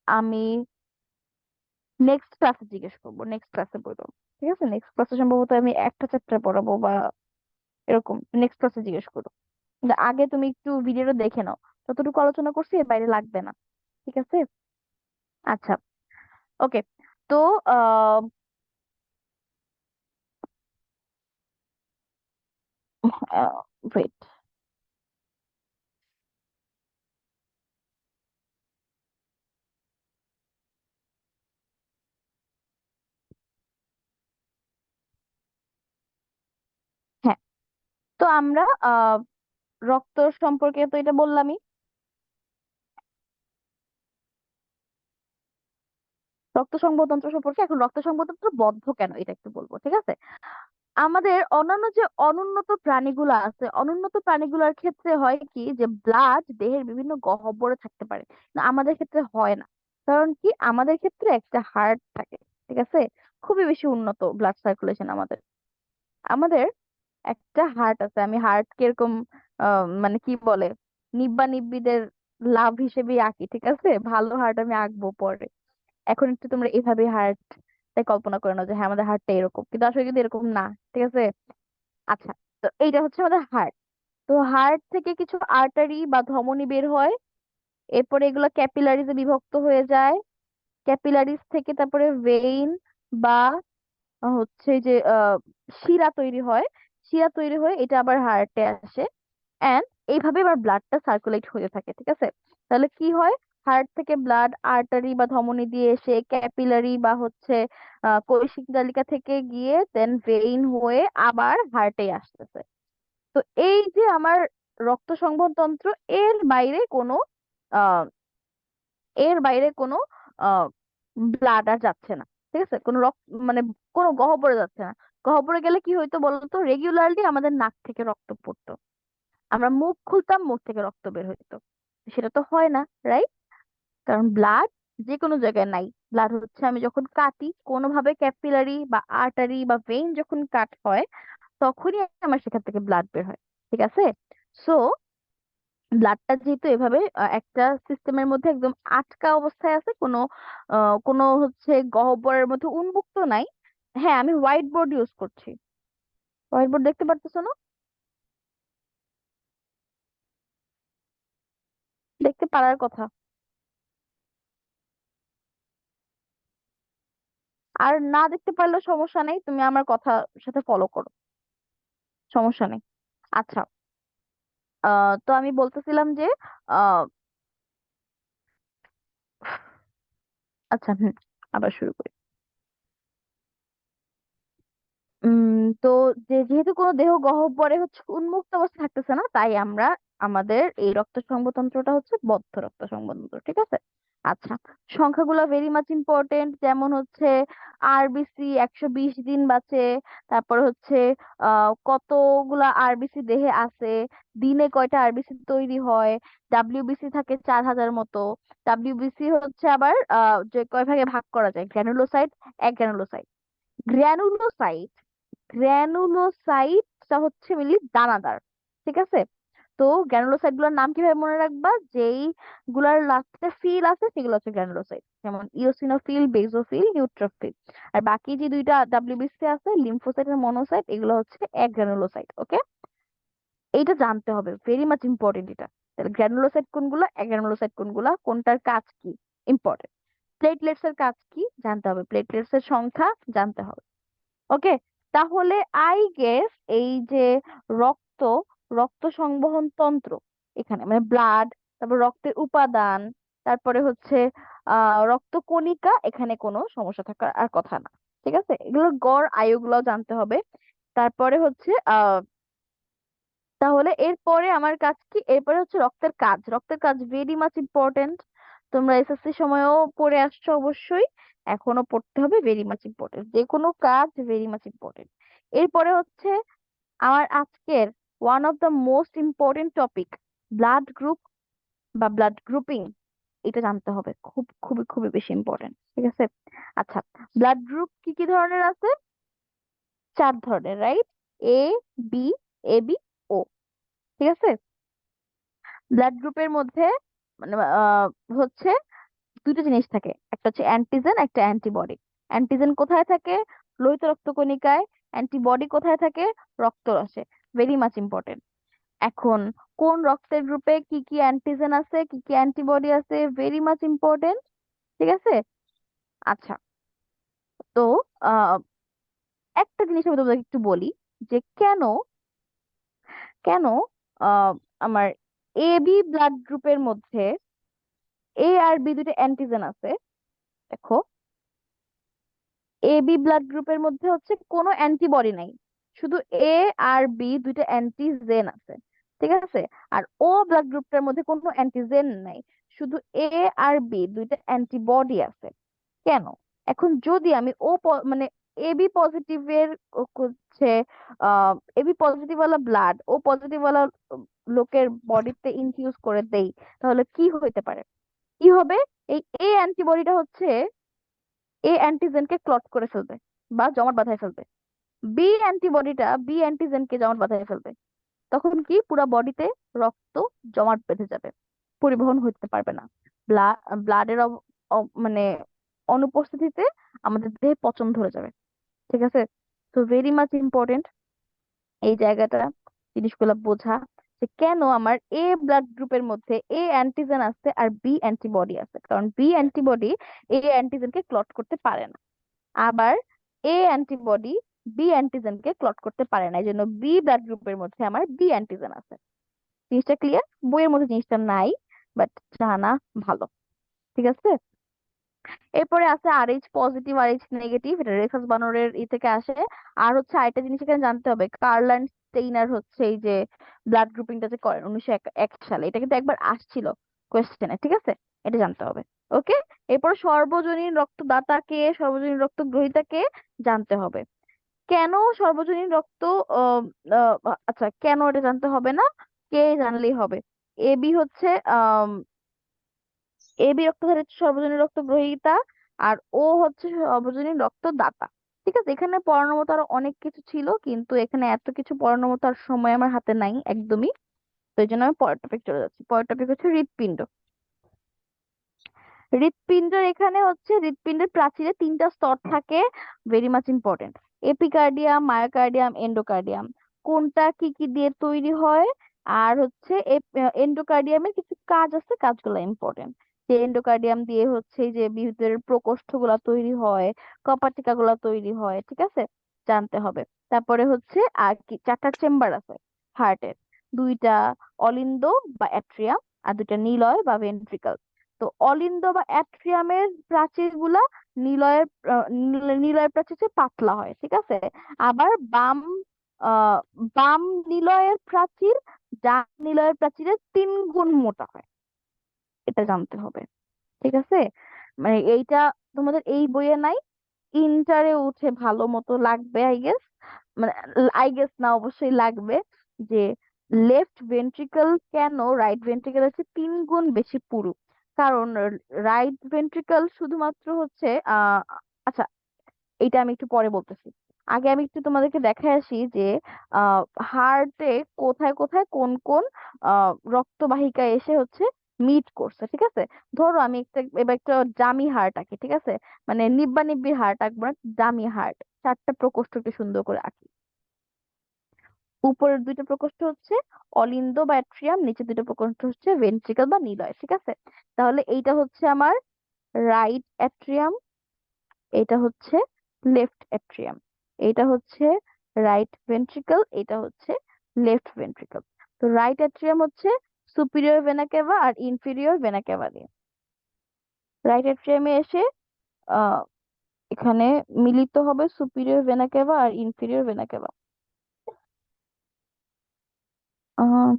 আমি নেক্সট ক্লাসে জিজ্ঞেস করবো, নেক্সট ক্লাসে বলবো, ঠিক আছে? নেক্সট ক্লাসে সম্ভবত আমি একটা চ্যাপ্টার পড়াবো বা এরকম, নেক্সট ক্লাসে জিজ্ঞেস করো। কিন্তু আগে তুমি একটু ভিডিওটা দেখে নাও, যতটুকু আলোচনা করছি এর বাইরে লাগবে না, ঠিক আছে? আচ্ছা, ওকে। তো আহ ওয়েট, হ্যাঁ, তো আমরা রক্ত সম্পর্কে তো এটা বললামই। রক্ত সংবহনতন্ত্র সম্পর্কে, এখন রক্ত সংবহনতন্ত্র বদ্ধ কেন এটা একটু বলবো, ঠিক আছে? আমাদের অন্যান্য যে অনুন্নত প্রাণীগুলো আছে, অনুন্নত প্রাণীগুলোর ক্ষেত্রে হয় কি যে ব্লাড দেহের বিভিন্ন গহ্বরে থাকতে পারে, না আমাদের ক্ষেত্রে হয় না। কারণ কি, আমাদের ক্ষেত্রে একটা হার্ট থাকে, ঠিক আছে? খুবই বেশি উন্নত ব্লাড সার্কুলেশন আমাদের। আমাদের একটা হার্ট আছে, আমি হার্ট কিরকম মানে কি বলে, নিব্বা নিব্বিদের লাভ হিসেবে আঁকি, ঠিক আছে? ভালো হার্ট আমি আঁকবো পরে। এখন একটু তোমরা এভাবে হার্ট তাই কল্পনা করে নাও যে হ্যাঁ আমাদের হার্টটা এরকম, কিন্তু আসলে কিন্তু এরকম না, ঠিক আছে? আচ্ছা, তো এইটা হচ্ছে আমাদের হার্ট। তো হার্ট থেকে কিছু আর্টারি বা ধমনী বের হয়, এরপরে এগুলো ক্যাপিলারিজে বিভক্ত হয়ে যায়। ক্যাপিলারিজ থেকে তারপরে ভেইন বা হচ্ছে যে শিরা তৈরি হয়। শিরা তৈরি হয়ে এটা আবার হার্টে আসে, এন্ড এইভাবে আবার ব্লাডটা সার্কুলেট হতে থাকে, ঠিক আছে? তাহলে কি হয়, হার্ট থেকে ব্লাড আর্টারি বা ধমনী দিয়ে এসে ক্যাপিলারি বা হচ্ছে কৈশিক নালিকা থেকে গিয়ে দেন ভেইন হয়ে আবার হার্টে আসতেছে। তো এই যে আমার রক্ত সংবহন তন্ত্র, এর বাইরে কোনো আহ এর বাইরে কোনো ব্লাড আর যাচ্ছে না, ঠিক আছে? কোনো রক্ত মানে কোনো গহ্বরে যাচ্ছে না। গহ্বরে গেলে কি হইতো বলতো, রেগুলারলি আমাদের নাক থেকে রক্ত পড়তো, আমরা মুখ খুলতাম, মুখ থেকে রক্ত বের হইতো। সেটা তো হয় না, রাইট? কারণ ব্লাড যে কোনো জায়গায় নাই। ব্লাড হচ্ছে আমি যখন কাটি কোনোভাবে, ক্যাপিলারি বা আর্টারি বা ভেইন যখন কাট হয়, তখনই আমার সেখান থেকে ব্লাড বের হয়, ঠিক আছে? সো ব্লাডটা যেহেতু এভাবে একটা সিস্টেমের মধ্যে একদম আটকা অবস্থায় আছে, কোনো কোনো হচ্ছে গহ্বরের মধ্যে উন্মুক্ত নাই। হ্যাঁ, আমি হোয়াইট বোর্ড ইউজ করছি। হোয়াইট বোর্ড দেখতে পারতেছো না? দেখতে পারার কথা। আর না দেখতে পারলেও সমস্যা নেই, তুমি আমার কথা সাথে ফলো করো, সমস্যা নেই। আচ্ছা, তো আমি বলতেছিলাম যে আহ আচ্ছা, হুম, আবার শুরু করি। তো যেহেতু কোনো দেহ গহ্বরে হচ্ছে উন্মুক্ত অবস্থা থাকতেছে না, তাই আমরা আমাদের এই রক্ত সংবহনতন্ত্রটা হচ্ছে বদ্ধ রক্ত সংবহনতন্ত্র, ঠিক আছে? আচ্ছা, সংখ্যাগুলো ভেরি মাচ ইম্পর্টেন্ট। যেমন হচ্ছে আরবিসি 120 দিন বাঁচে, তারপর হচ্ছে কতগুলা আরবিসি দেহে আছে, দিনে কয়টা আরবিসি তৈরি হয়, ডাব্লিউবিসি থাকে 4,000 মতো। ডাব্লিউবিসি হচ্ছে আবার যে কয় ভাগে ভাগ করা যায়, গ্র্যানুলোসাইট, এক গ্র্যানুলোসাইট। গ্র্যানুলোসাইট গ্র্যানুলোসাইটটা হচ্ছে মিলি দানাদার, ঠিক আছে? তো গ্র্যানুলোসাইট গুলোর নাম কিভাবে মনে রাখবা, যেই গুলার লাস্টে ফিল আছে সেগুলো হচ্ছে গ্র্যানুলোসাইট, যেমন ইওসিনোফিল, বেসোফিল, নিউট্রোফিল। আর বাকি যে দুইটা ডাব্লিউবিসি আছে, লিম্ফোসাইট আর মনোসাইট, এগুলো হচ্ছে এক গ্র্যানুলোসাইট, ওকে? এইটা জানতে হবে, ভেরি মাচ ইম্পর্টেন্ট এটা। তাহলে গ্র্যানুলোসাইট কোনগুলা, অ্যাগ্রানুলোসাইট কোনগুলা, কোনটার কাজ কি, ইম্পর্টেন্ট। প্লেটলেটস এর কাজ কি জানতে হবে, প্লেটলেটস এর সংখ্যা জানতে হবে, ওকে? তাহলে আই গেস এই যে রক্ত, রক্ত সংবহন তন্ত্র, এখানে মানে ব্লাড, তারপর রক্তের উপাদান, তারপরে হচ্ছে রক্ত কণিকা, এখানে কোনো সমস্যা থাকার আর কথা না, ঠিক আছে? এগুলোর গড় আয়ুগুলো জানতে হবে। তারপরে হচ্ছে তাহলে এরপরে আমার কাজ কি, এরপরে হচ্ছে রক্তের কাজ। রক্তের কাজ ভেরি মাচ ইম্পর্টেন্ট, তোমরা এসএসসি সময়েও পড়ে আসছো অবশ্যই, এখনো পড়তে হবে, ভেরি মাচ ইম্পর্টেন্ট, যে কোনো কাজ ভেরি মাচ ইম্পর্টেন্ট। এরপরে হচ্ছে আমার আজকের one of the most important topic, blood group বা ব্লাড গ্রুপিং। এটা জানতে হবে, খুব খুবই খুবই বেশি ইম্পর্টেন্ট, ঠিক আছে? আচ্ছা, ব্লাড গ্রুপ কি কি ধরনের আছে? 4 ধরনের, right? A, B, A B, ও, ঠিক আছে? ব্লাড গ্রুপের মধ্যে মানে হচ্ছে দুটো জিনিস থাকে, একটা হচ্ছে অ্যান্টিজেন, একটা অ্যান্টিবডি। অ্যান্টিজেন কোথায় থাকে? লোহিত রক্তকণিকায়। অ্যান্টিবডি কোথায় থাকে? রক্তরসে। Very much important. এখন কোন রক্তের গ্রুপে কি কি অ্যান্টিজেন আছে, কি কি অ্যান্টিবডি আছে, ভেরি মাচ ইম্পর্টেন্ট, ঠিক আছে? আচ্ছা, তো আহ একটা জিনিস আমি তোমাদের একটু বলি, যে কেন কেন আহ আমার এ বি ব্লাড গ্রুপের মধ্যে এ আর বি দুটো অ্যান্টিজেন আছে। দেখো, এ বি ব্লাড গ্রুপের মধ্যে হচ্ছে কোনো অ্যান্টিবডি নাই, শুধু এ আর বি দুইটা অ্যান্টিজেন আছে, ঠিক আছে? আর ও ব্লাড গ্রুপটার মধ্যে কোনো অ্যান্টিজেন নাই, শুধু এ আর বি দুইটা অ্যান্টিবডি আছে। কেন? এখন যদি আমি মানে এবি পজিটিভ এর হচ্ছে এবি পজিটিভ ওয়ালা ব্লাড ও পজিটিভ ওয়ালা লোকের বডিতে ইনফিউজ করে দেই, তাহলে কি হইতে পারে? কি হবে? এই এ অ্যান্টিবডিটা হচ্ছে এ অ্যান্টিজেনকে ক্লট করে ফেলবে বা জমাট বাঁধায় ফেলবে, বি অ্যান্টিজেনকে জমাট বাঁধায় ফেলবে। তখন কি পুরা বডিতে রক্ত জমাট বেঁধে যাবে, পরিবহন হতে পারবে না। ব্লাডের মানে অনুপস্থিতিতে আমাদের দেহে পচন ধরে যাবে। ঠিক আছে? তো ভেরি মাচ ইম্পর্টেন্ট এই জায়গাটা, জিনিসগুলো বোঝা, যে কেন আমার এ ব্লাড গ্রুপের মধ্যে এ অ্যান্টিজেন আছে আর বি অ্যান্টিবডি আছে। কারণ বি অ্যান্টিবডি এ অ্যান্টিজেনকে ক্লট করতে পারে না, আবার এ অ্যান্টিবডি বি অ্যান্টিজেনকে ক্লট করতে পারে না, এই জন্য বি ব্লাড গ্রুপের মধ্যে আমার বি অ্যান্টিজেন আছে। জিনিসটা ক্লিয়ার? বইয়ের মধ্যে জিনিসটা নাই, বাট জানা ভালো। ঠিক আছে? এরপরে আছে আরএইচ পজিটিভ আরএইচ নেগেটিভ, এটা রেখাস বানরের থেকে আসে। আর হচ্ছে আরেকটা জিনিস এখানে জানতে হবে, কার্লান স্টেইনার হচ্ছে এই যে ব্লাড গ্রুপিংটা যে করেন 1901 সালে, এটা কিন্তু একবার আসছিল কোয়েশ্চেনে। ঠিক আছে? এটা জানতে হবে। ওকে। এরপর সর্বজনীন রক্তদাতা কে, সর্বজনীন রক্ত গ্রহীতা কে জানতে হবে। কেন সর্বজনীন রক্ত আহ, আহ, আচ্ছা, কেন এটা জানতে হবে না, কে জানলেই হবে। এবি হচ্ছে এবি রক্তধারী হচ্ছে সর্বজনীন রক্ত গ্রহীতা, আর ও হচ্ছে সর্বজনীন রক্তদাতা। ঠিক আছে? এখানে পড়ানোর মতো আরো অনেক কিছু ছিল, কিন্তু এখানে এত কিছু পড়ানোর মতো আর সময় আমার হাতে নাই একদমই। তো এই জন্য আমি পরের টপিক চলে যাচ্ছি। পরের টপিক হচ্ছে হৃৎপিণ্ড। হৃৎপিণ্ডের এখানে হচ্ছে হৃৎপিণ্ডের প্রাচীরে তিনটা স্তর থাকে, very much important. Epicardium, myocardium, endocardium. কোনটা কি কি দিয়ে তৈরি হয়, আর হচ্ছে এন্ডোকার্ডিয়ামের কিছু কাজ আছে, কাজগুলো ইম্পর্টেন্ট। যে এন্ডোকার্ডিয়াম দিয়ে হচ্ছে এই যে ভিতরের প্রকোষ্ঠ গুলা তৈরি হয়, কপাটিকা গুলা তৈরি হয়। ঠিক আছে? জানতে হবে। তারপরে হচ্ছে আর কি, চারটা চেম্বার আছে হার্টের, দুইটা অলিন্দ বা অ্যাট্রিয়াম, আর দুইটা নিলয় বা ভেন্ট্রিকল। তো অলিন্দ বা অ্যাট্রিয়ামের প্রাচীর গুলা নিলয়ের নিলয়ের প্রাচীর চেয়ে পাতলা হয়। ঠিক আছে? আবার আহ বাম নিলয়ের প্রাচীর ডান নিলয়ের প্রাচীরের 3 গুণ মোটা হয়। এটা জানতে হবে। ঠিক আছে? মানে এইটা তোমাদের এই বইয়ে নাই, ইন্টারে উঠে ভালো মতো লাগবে আই গেস। মানে আই গেস না, অবশ্যই লাগবে, যে লেফট ভেন্ট্রিকল কেন রাইট ভেন্ট্রিকল হচ্ছে 3 গুণ বেশি পুরু। কারণ রাইট ভেন্ট্রিকল শুধুমাত্র হচ্ছে আচ্ছা, এইটা আমি একটু পরে বলতেছি। আগে আমি একটু তোমাদেরকে দেখাই আসি যে হার্টে কোথায় কোথায় কোন কোন রক্তবাহিকা এসে হচ্ছে মিট করছে। ঠিক আছে? ধরো আমি এবার একটা জামি হার্ট আঁকি। ঠিক আছে? মানে নিব্বা নিব্বি হার্ট আঁকবো না, জামি হার্ট। চারটা প্রকোষ্ঠকে সুন্দর করে আঁকি। উপরের দুইটা প্রকোষ্ঠ হচ্ছে অলিন্দ বা অ্যাট্রিয়াম, নিচে দুটো প্রকোষ্ঠ হচ্ছে ভেন্ট্রিকল বা নিলয়। ঠিক আছে? তাহলে এইটা হচ্ছে আমার রাইট অ্যাট্রিয়াম, এটা হচ্ছে লেফট অ্যাট্রিয়াম, এটা হচ্ছে রাইট ভেন্ট্রিকল, এটা হচ্ছে লেফট ভেন্ট্রিকল। তো রাইট অ্যাট্রিয়াম হচ্ছে সুপিরিয়র ভেনা কেভা আর ইনফিরিয়র ভেনা কেভা দিয়ে রাইট অ্যাট্রিয়ামে এসে আহ এখানে মিলিত হবে সুপিরিয়র ভেনা কেভা আর ইনফিরিয়র ভেনা কেভা। আহ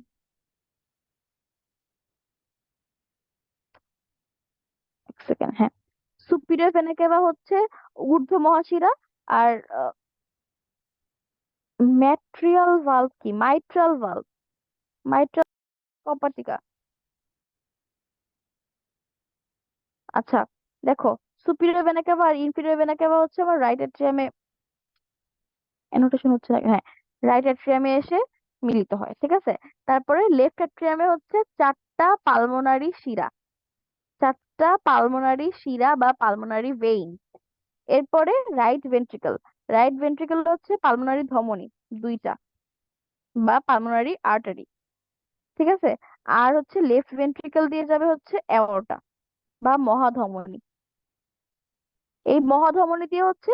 এক সেকেন্ড, হ্যাঁ, সুপিরিয়র ভেনা কেভা হচ্ছে ঊর্ধ্ব মহাশিরা, আর ম্যাট্রিয়াল ভালভ কি, মাইট্রাল ভালভ, মাইট্রাল কপাটিকা। আচ্ছা, দেখো, সুপিরিয়র ভেনা কেভা আর ইনফিরিয়র ভেনা কেভা হচ্ছে আমার রাইট এট্রিয়ামে, অ্যানোটেশন হচ্ছে না, হ্যাঁ, রাইট এট্রিয়ামে এসে মিলিত হয়। ঠিক আছে? তারপরে লেফট এট্রিয়ামে হচ্ছে চারটা পালমোনারি শিরা, চারটা পালমোনারি শিরা বা পালমোনারি ভেইন। এরপরে রাইট ভেন্ট্রিকল, রাইট ভেন্ট্রিকল হচ্ছে পালমোনারি ধমনী দুইটা বা পালমোনারি আর্টারি। ঠিক আছে? আর হচ্ছে লেফট ভেন্ট্রিকল দিয়ে যাবে হচ্ছে অ্যাওর্টা বা মহাধমনী। এই মহাধমনী দিয়ে হচ্ছে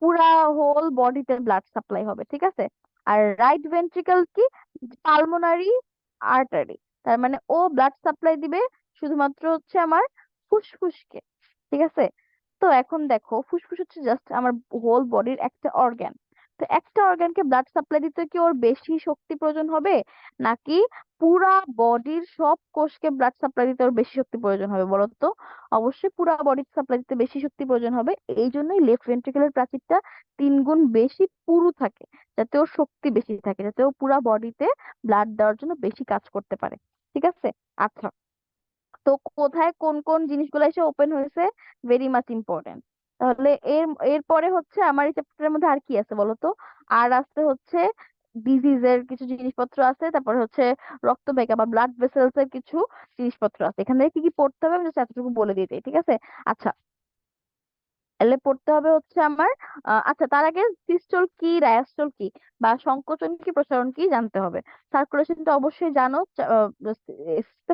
পুরা হোল বডিতে ব্লাড সাপ্লাই হবে। ঠিক আছে? আর রাইট ভেন্ট্রিকল কি, পালমোনারি আর্টারি, তার মানে ও ব্লাড সাপ্লাই দিবে শুধুমাত্র হচ্ছে আমার ফুসফুসকে। ঠিক আছে? তো এখন দেখো, ফুসফুস হচ্ছে জাস্ট আমার হোল বডির একটা অর্গান। তো একটা অর্গানকে ব্লাড সাপ্লাই দিতে কি ওর বেশি শক্তি প্রয়োজন হবে, নাকি পুরা বডির সব কোষকে ব্লাড সাপ্লাই দিতে ওর বেশি শক্তি প্রয়োজন হবে বলো তো? অবশ্যই পুরা বডি সাপ্লাই দিতে বেশি শক্তি প্রয়োজন হবে। এই জন্যই লেফট ভেন্ট্রিকুলার প্রাচীরটা 3 গুণ বেশি পুরু থাকে, যাতে ওর শক্তি বেশি থাকে, যাতে ও পুরা বডিতে ব্লাড দেওয়ার জন্য বেশি কাজ করতে পারে। ঠিক আছে? আচ্ছা, তো কোথায় কোন কোন জিনিসগুলো এসে ওপেন হয়েছে, ভেরি মাচ ইম্পর্টেন্ট। তাহলে এরপরে হচ্ছে আমার এই চ্যাপ্টারের মধ্যে আর কি আছে বলো তো? আর আছে হচ্ছে ডিজিজের কিছু জিনিসপত্র আছে, তারপর হচ্ছে রক্ত বেগা বা ব্লাড ভেসেলস এর কিছু জিনিসপত্র আছে। এখান থেকে কি কি পড়তে হবে আমি জাস্ট এতটুকু বলে দিয়ে যাই, ঠিক আছে? আচ্ছা, এলে পড়তে হবে হচ্ছে আমার আচ্ছা, তার আগে সিস্টোল কি, ডায়াস্টোল কি, বা সংকোচন কি, প্রসারণ কি জানতে হবে। সার্কুলেশন তো অবশ্যই জানো,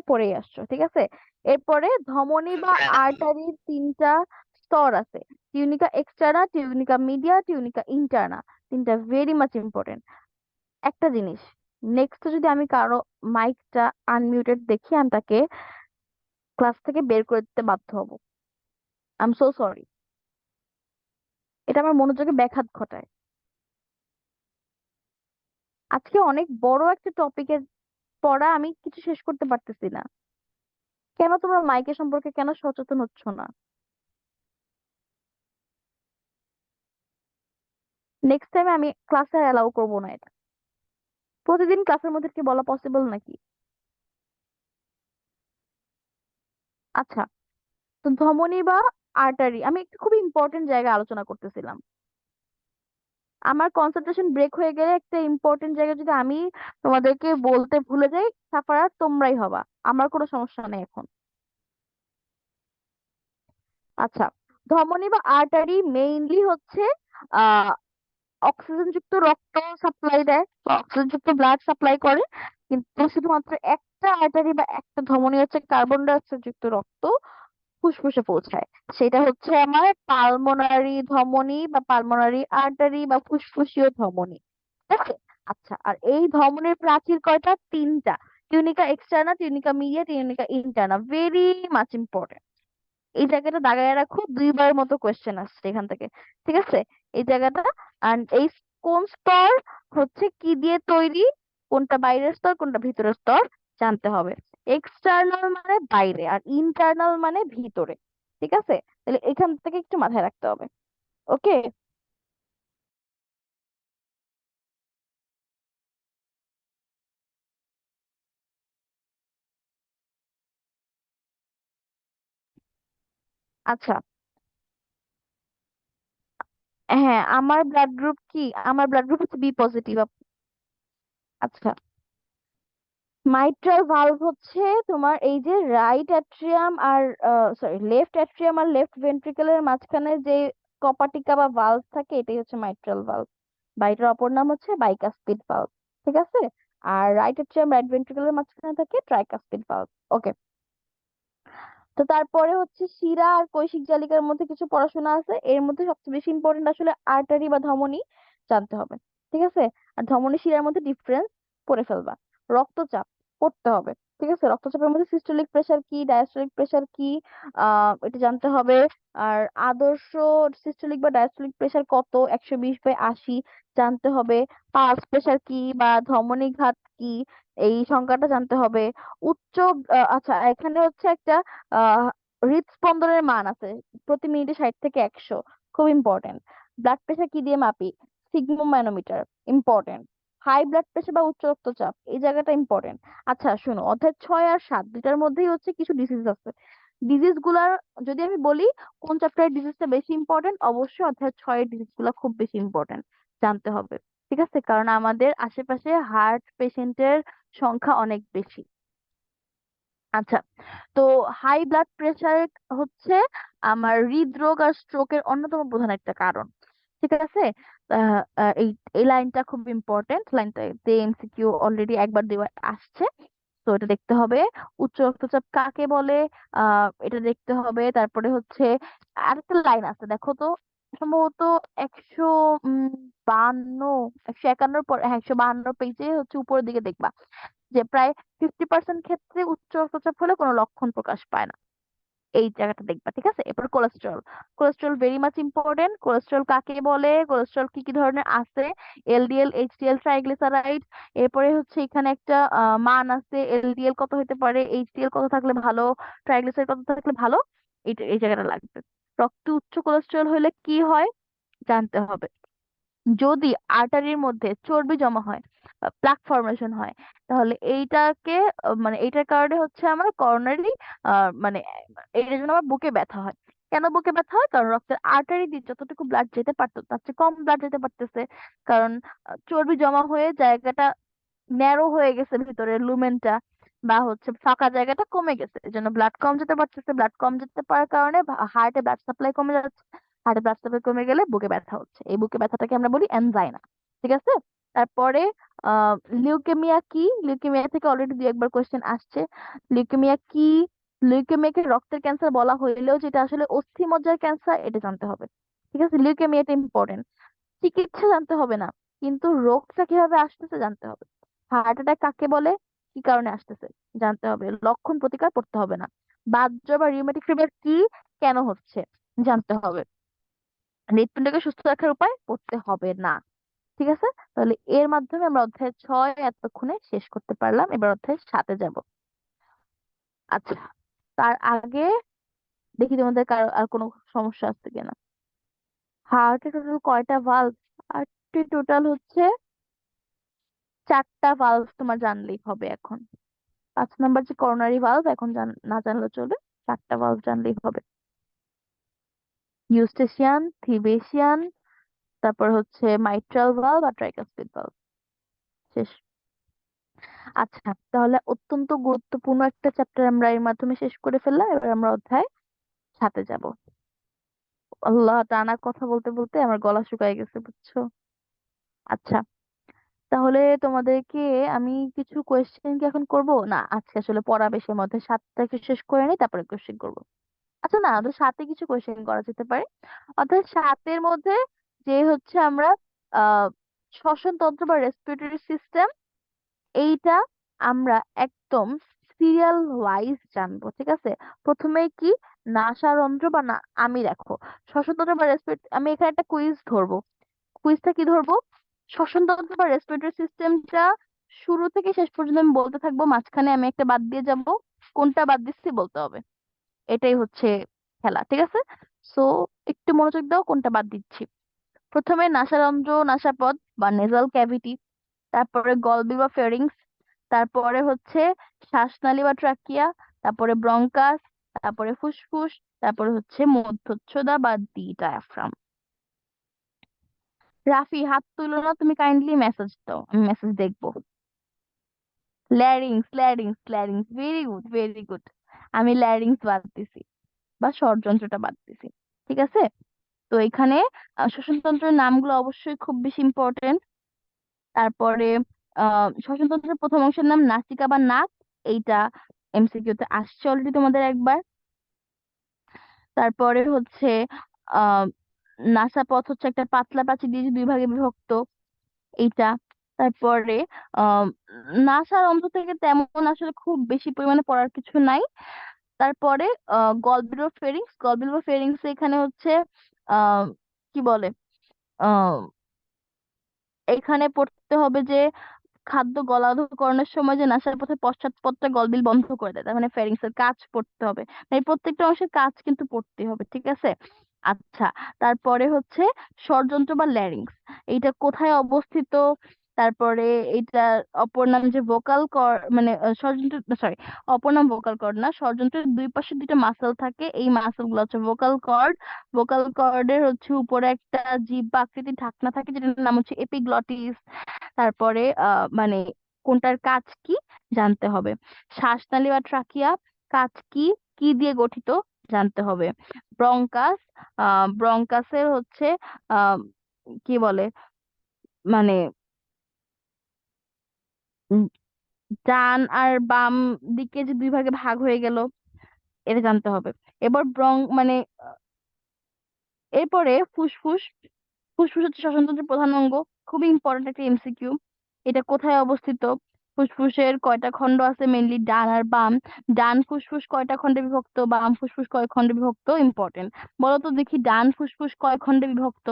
পড়েই আসছো, ঠিক আছে? এরপরে ধমনী বা আর্টারির তিনটা স্তর আছে: tunica externa, tunica media, tunica interna. তিনটা ভেরি মাচ ইম্পর্টেন্ট। একটা জিনিস, নেক্সট যদি আমি কারো মাইকটা আনমিউটেড দেখি, আমি তাকে ক্লাস থেকে বের করে দিতে বাধ্য হব। I am so sorry. এটা আমার মনোযোগে ব্যাঘাত ঘটায়। আজকে অনেক বড় একটা টপিকের পড়া, আমি কিছু শেষ করতে পারতেছি না। কেন তোমরা মাইকে সম্পর্কে কেন সচেতন হচ্ছ না? নেক্সট টাইম আমি ক্লাসে অ্যালাউ করবো না এটা। প্রতিদিন ক্লাসের মধ্যে কি বলা পসিবল নাকি? আচ্ছা, তো ধমনী বা আর্টারি, আমি একটা খুব ইম্পর্টেন্ট জায়গায় আলোচনা করতেছিলাম। আমার কনসেন্ট্রেশন ব্রেক হয়ে গেলে একটা ইম্পর্টেন্ট জায়গা যদি আমি তোমাদেরকে বলতে ভুলে যাই, সাফারার তোমরাই হবা। আমার কোনো সমস্যা নেই এখন। আচ্ছা, ধমনী বা আর্টারি মেইনলি হচ্ছে অক্সিজেন যুক্ত রক্ত সাপ্লাই দেয় বা অক্সিজেন যুক্ত ব্লাড সাপ্লাই করে। কিন্তু শুধুমাত্র একটা আর্টারি বা একটা ধমনী হচ্ছে কার্বন ডাই অক্সাইড যুক্ত রক্ত ফুসফুসে পৌঁছায়। সেটা হচ্ছে আমার পালমোনারি ধমনী বা পালমোনারি আর্টারি বা ফুসফুসীয় ধমনী, ঠিক আছে? আচ্ছা, আর এই ধমনীর প্রাচীর কয়টা? তিনটা: tunica externa, tunica media, tunica interna. Very much important. এই জায়গাটা দাগায় রাখো, দুইবার মতো কোয়েশ্চেন আসছে এখান থেকে, ঠিক আছে? এই জায়গাটা। আর এই কোন স্তর হচ্ছে কি দিয়ে তৈরি, কোনটা বাইরের স্তর কোনটা ভিতরের স্তর জানতে হবে। এক্সটার্নাল মানে বাইরে, আর ইন্টারনাল মানে ভিতরে, ঠিক আছে? তাহলে এখান থেকে একটু মাথায় রাখতে হবে। ওকে। আচ্ছা, হ্যাঁ, আমার ব্লাড গ্রুপ কি? আমার ব্লাড গ্রুপ হচ্ছে বি পজিটিভ। আচ্ছা, মাইট্রাল ভালভ হচ্ছে তোমার এই যে রাইট অ্যাট্রিয়াম আর সরি, লেফট অ্যাট্রিয়াম আর লেফট ভেন্ট্রিকলের মাঝখানে যে কপাটিকা বা ভালভ থাকে, এটাই হচ্ছে মাইট্রাল ভালভ। বা এটার অপর নাম হচ্ছে বাইকাসপিড ভালভ, ঠিক আছে? আর রাইট অ্যাট্রিয়াম রাইট ভেন্ট্রিকলের মাঝখানে থাকে ট্রাইকাসপিড ভালভ। ওকে। তো তারপরে হচ্ছে শিরা আর কৈশিক জালিকার মধ্যে কিছু পড়াশোনা আছে, এর মধ্যে সবচেয়ে বেশি ইম্পর্টেন্ট আসলে আর্টারি বা ধমনী জানতে হবে, ঠিক আছে? আর ধমনী শিরার মধ্যে ডিফারেন্স পড়ে ফেলবা। রক্তচাপ পড়তে হবে, ঠিক আছে? রক্তচাপের মধ্যে সিস্টোলিক প্রেশার কি, ডায়াস্টোলিক প্রেশার কি, এটা জানতে হবে। আর আদর্শ সিস্টোলিক বা ডায়াস্টোলিক প্রেশার কত, 120/80 জানতে হবে। পালস প্রেশার কি বা ধমনী ঘাত কি, এই সংখ্যাটা জানতে হবে। উচ্চ আচ্ছা, এখানে হচ্ছে একটা আহ হৃদস্পন্দনের মান আছে, প্রতি মিনিটে 60 থেকে 100, খুব ইম্পর্টেন্ট। ব্লাড প্রেশার কি দিয়ে মাপি? সিগমোম্যানোমিটার, ইম্পর্টেন্ট। হাই ব্লাড প্রেশার বা উচ্চ রক্তচাপ, এই জায়গাটা ইম্পর্টেন্ট। আচ্ছা শোনো, অধ্যায় 6 আর 7 দুটার মধ্যেই হচ্ছে কিছু ডিজিজ আছে। ডিজিজ গুলার যদি আমি বলি কোন চ্যাপ্টারের ডিজিজটা বেশি ইম্পর্টেন্ট, অবশ্যই অধ্যায় 6-এর ডিজিজ গুলা খুব বেশি ইম্পর্টেন্ট জানতে হবে, ঠিক আছে? কারণ আমাদের আশেপাশে হার্ট পেশেন্টের সংখ্যা অনেক বেশি। আচ্ছা, তো হাই ব্লাড প্রেশার হচ্ছে আমার হৃদরোগ আর স্ট্রোকের অন্যতম প্রধান একটা কারণ, ঠিক আছে? এই এই লাইনটা খুব ইম্পর্টেন্ট, লাইনটা এমসিকিউ অলরেডি একবার দুইবার আসছে। তো এটা দেখতে হবে। উচ্চ রক্তচাপ কাকে বলে, এটা দেখতে হবে। তারপরে হচ্ছে আরেকটা লাইন আছে, দেখো তো, সম্ভবত 152, 151 পর, হ্যাঁ, 152 পেজে হচ্ছে উপরের দিকে দেখবা যে প্রায় 50% ক্ষেত্রে উচ্চ রক্তচাপ হলে কোনো লক্ষণ প্রকাশ পায় না। এই জায়গাটা দেখবা, ঠিক আছে? এরপর cholesterol. Cholesterol very much important. Cholesterol কাকে বলে, কোলেস্টেরল কি কি ধরনের আছে, এলডিএল, এইচডিএল, ট্রাইগ্লিসারাইড। এরপরে হচ্ছে এখানে একটা মান আছে, এলডিএল কত হতে পারে, এইচডিএল কত থাকলে ভালো, ট্রাইগ্লিসারাইড কত থাকলে ভালো, এই জায়গাটা লাগবে। রক্তে উচ্চ কোলেস্টেরল হলে কি হয় জানতে হবে। যদি আর্টারির মধ্যে চর্বি জমা হয়, প্লাক ফর্মেশন হয়, তাহলে এইটাকে মানে এইটার কারণে হচ্ছে আমার করোনারি, মানে এইটার জন্য আমার বুকে ব্যথা হয়। কেন বুকে ব্যথা হয়? কারণ রক্তের আর্টারি দিয়ে যতটুকু ব্লাড যেতে পারতো তার চেয়ে কম ব্লাড যেতে পারতেছে। কারণ চর্বি জমা হয়ে জায়গাটা ন্যারো হয়ে গেছে, ভিতরে লুমেনটা বা হচ্ছে ফাঁকা জায়গাটা কমে গেছে, এই জন্য ব্লাড কম যেতে পারতেছে। ব্লাড কম যেতে পারার কারণে হার্টে ব্লাড সাপ্লাই কমে যাচ্ছে। হার্টে ব্লাড সাপ্লাই কমে গেলে বুকে ব্যথা হচ্ছে। এই বুকে ব্যথাটাকে আমরা বলি অ্যানজাইনা। ঠিক আছে। তারপরে আহ লিউকেমিয়া কি? লিউকেমিয়া থেকে অলরেডি দুই একবার কোয়েশ্চেন আসছে। লিউকেমিয়া কি? লিউকেমিয়াকে রক্তের ক্যান্সার বলা হইলেও যেটা আসলে অস্থি মজ্জার ক্যান্সার এটা জানতে হবে। ঠিক আছে, লিউকেমিয়াটা ইম্পর্টেন্ট। চিকিৎসা জানতে হবে না, কিন্তু রোগটা কিভাবে আসতেছে জানতে হবে। হার্ট অ্যাটাক কাকে বলে, কি কারণে আসতেছে জানতে হবে। লক্ষণ প্রতিকার পড়তে হবে না। বাতজ্বর বা রিউমেটিক ফিভার কি, কেন হচ্ছে জানতে হবে। হৃৎপিণ্ডকে সুস্থ রাখার উপায় পড়তে হবে না। ঠিক আছে। তাহলে এর মাধ্যমে আমরা অধ্যায় 6 এতক্ষণে শেষ করতে পারলাম। এবার অধ্যায় 7-এ যাব। আচ্ছা, তার আগে দেখি তোমাদের কারো আর কোনো সমস্যা আছে কিনা। হার্টে টোটাল কয়টা ভালভ? হার্টে টোটাল হচ্ছে 4টা ভালভ, তোমার জানলেই হবে এখন। 5 নাম্বার যে করোনারি ভালভ, এখন না জানলেও চলবে। 4টা ভালভ জানলেই হবে। ইউস্টেশিয়ান, থিবেশিয়ান, তারপর হচ্ছে মাইট্রাল ভালভ আর ট্রাইকাসপিড ভালভ। শেষ। আচ্ছা, তাহলে অত্যন্ত গুরুত্বপূর্ণ একটা চ্যাপ্টার আমরা এর মাধ্যমে শেষ করে ফেললাম। এবার আমরা অধ্যায় 7-এ যাব। আল্লাহ, টানা কথা বলতে বলতে আমার গলা শুকায় গেছে, বুঝছো? আচ্ছা, তাহলে তোমাদেরকে আমি কিছু কোয়েশ্চেন কি এখন করব না? আজকে আসলে পড়া বেশি, মধ্যে 7টা একটু শেষ করে নিই, তারপরে কোয়েশ্চেন করব। আচ্ছা, না, ওদের সাথে কিছু কোয়েশ্চেন করা যেতে পারে। অর্থাৎ সাতের মধ্যে যে হচ্ছে আমরা আহ শ্বসনতন্ত্র বা রেসপিরেটরি সিস্টেম, এইটা আমরা একদম সিরিয়াল ওয়াইজ জানবো। ঠিক আছে। প্রথমে কি, নাসারন্ধ্র বা না, আমি দেখো শ্বসনতন্ত্র বা রেসপিরেটরি, আমি এখানে একটা কুইজ ধরবো। কুইজটা কি ধরবো? শ্বসনতন্ত্র বা রেসপিরেটরি সিস্টেমটা শুরু থেকে শেষ পর্যন্ত আমি বলতে থাকবো, মাঝখানে আমি একটা বাদ দিয়ে যাব। কোনটা বাদ দিচ্ছি বলতে হবে। এটাই হচ্ছে খেলা। ঠিক আছে। সো একটু মনোযোগ দাও, কোনটা বাদ দিচ্ছি। প্রথমে নাসারন্ধ্র, নাসাপথ বা নেজাল ক্যাভিটি, তারপরে গলবি বা ফেরিংস, তারপরে হচ্ছে শ্বাসনালী বা ট্রাকিয়া, তারপরে ব্রঙ্কাস, তারপরে ফুসফুস, তারপরে হচ্ছে মধ্যচ্ছদা বা দি ডায়াফ্রাম। রাফি, হাত তুলো না, তুমি কাইন্ডলি মেসেজ দাও, আমি মেসেজ দেখবো। Larynx, larynx, larynx, very good, very good. আমি ল্যারিংস বাদ দিছি, বা ষড়যন্ত্রটা বাদ দিছি। ঠিক আছে। তো এখানে শ্বসনতন্ত্রের নামগুলো অবশ্যই খুব বেশি ইম্পর্টেন্ট। তারপরে শ্বসনতন্ত্রের প্রথম অংশের নাম নাসিকা বা নাক, এইটা এমসিকিউ তে আসছে অলরেডি তোমাদের একবার। তারপরে হচ্ছে আহ নাসাপথ হচ্ছে একটা পাতলা প্রাচীর দিয়ে যে দুই ভাগে বিভক্ত, এইটা। তারপরে আহ নাসার অন্ধ থেকে তেমন আসলে খুব বেশি পরিমাণে পড়ার কিছু নাই। তারপরে গলব্লাডার ফেরিংস, গলব্লাডার ফেরিংস এখানে হচ্ছে আহ কি বলে, আহ এখানে পড়তে হবে যে খাদ্য গলাধঃকরণের সময় যে নাসার পথে পশ্চাৎপদটা গলবিল বন্ধ করে দেয়, তার মানে ফেরিংস এর কাজ পড়তে হবে। মানে এই প্রত্যেকটা অংশের কাজ কিন্তু পড়তে হবে। ঠিক আছে। আচ্ছা, তারপরে হচ্ছে ষড়যন্ত্র বা ল্যারিংস, এইটা কোথায় অবস্থিত? তারপরে এইটা অপর নাম যে ভোকাল কর্ড, মানে ষড়যন্ত্র, সরি, অপর নাম ভোকাল কর্ড না, ষড়যন্ত্রের দুই পাশে দুইটা মাসেল থাকে, এই মাসেল গুলো হচ্ছে ভোকাল কর্ড। ভোকাল কর্ডের হচ্ছে উপরে একটা জিহ্বা আকৃতির ঢাকনা থাকে, যেটার নাম হচ্ছে এপিগ্লটিস। তারপরে মানে কোনটার কাজ কি জানতে হবে। শ্বাসনালী বা ট্রাকিয়া, কাজ কি, কি দিয়ে গঠিত জানতে হবে। ব্রঙ্কাস, ব্রঙ্কাসের হচ্ছে আহ কি বলে, মানে উম, ডান আর বাম দিকে যে দুই ভাগে ভাগ হয়ে গেল, এটা জানতে হবে। এবার মানে এরপরে ফুসফুস, ফুসফুস হচ্ছে শ্বসনতন্ত্রের প্রধান অঙ্গ। খুবই ইম্পর্টেন্ট একটা এমসিকিউ। এটা কোথায় অবস্থিত? ফুসফুসের কয়টা খণ্ড আছে, মেইনলি ডান আর বাম। ডান ফুসফুস কয়টা খণ্ডে বিভক্ত, বাম ফুসফুস কয় খণ্ডে বিভক্ত, ইম্পর্টেন্ট। বলো তো দেখি, ডান ফুসফুস কয় খণ্ডে বিভক্ত?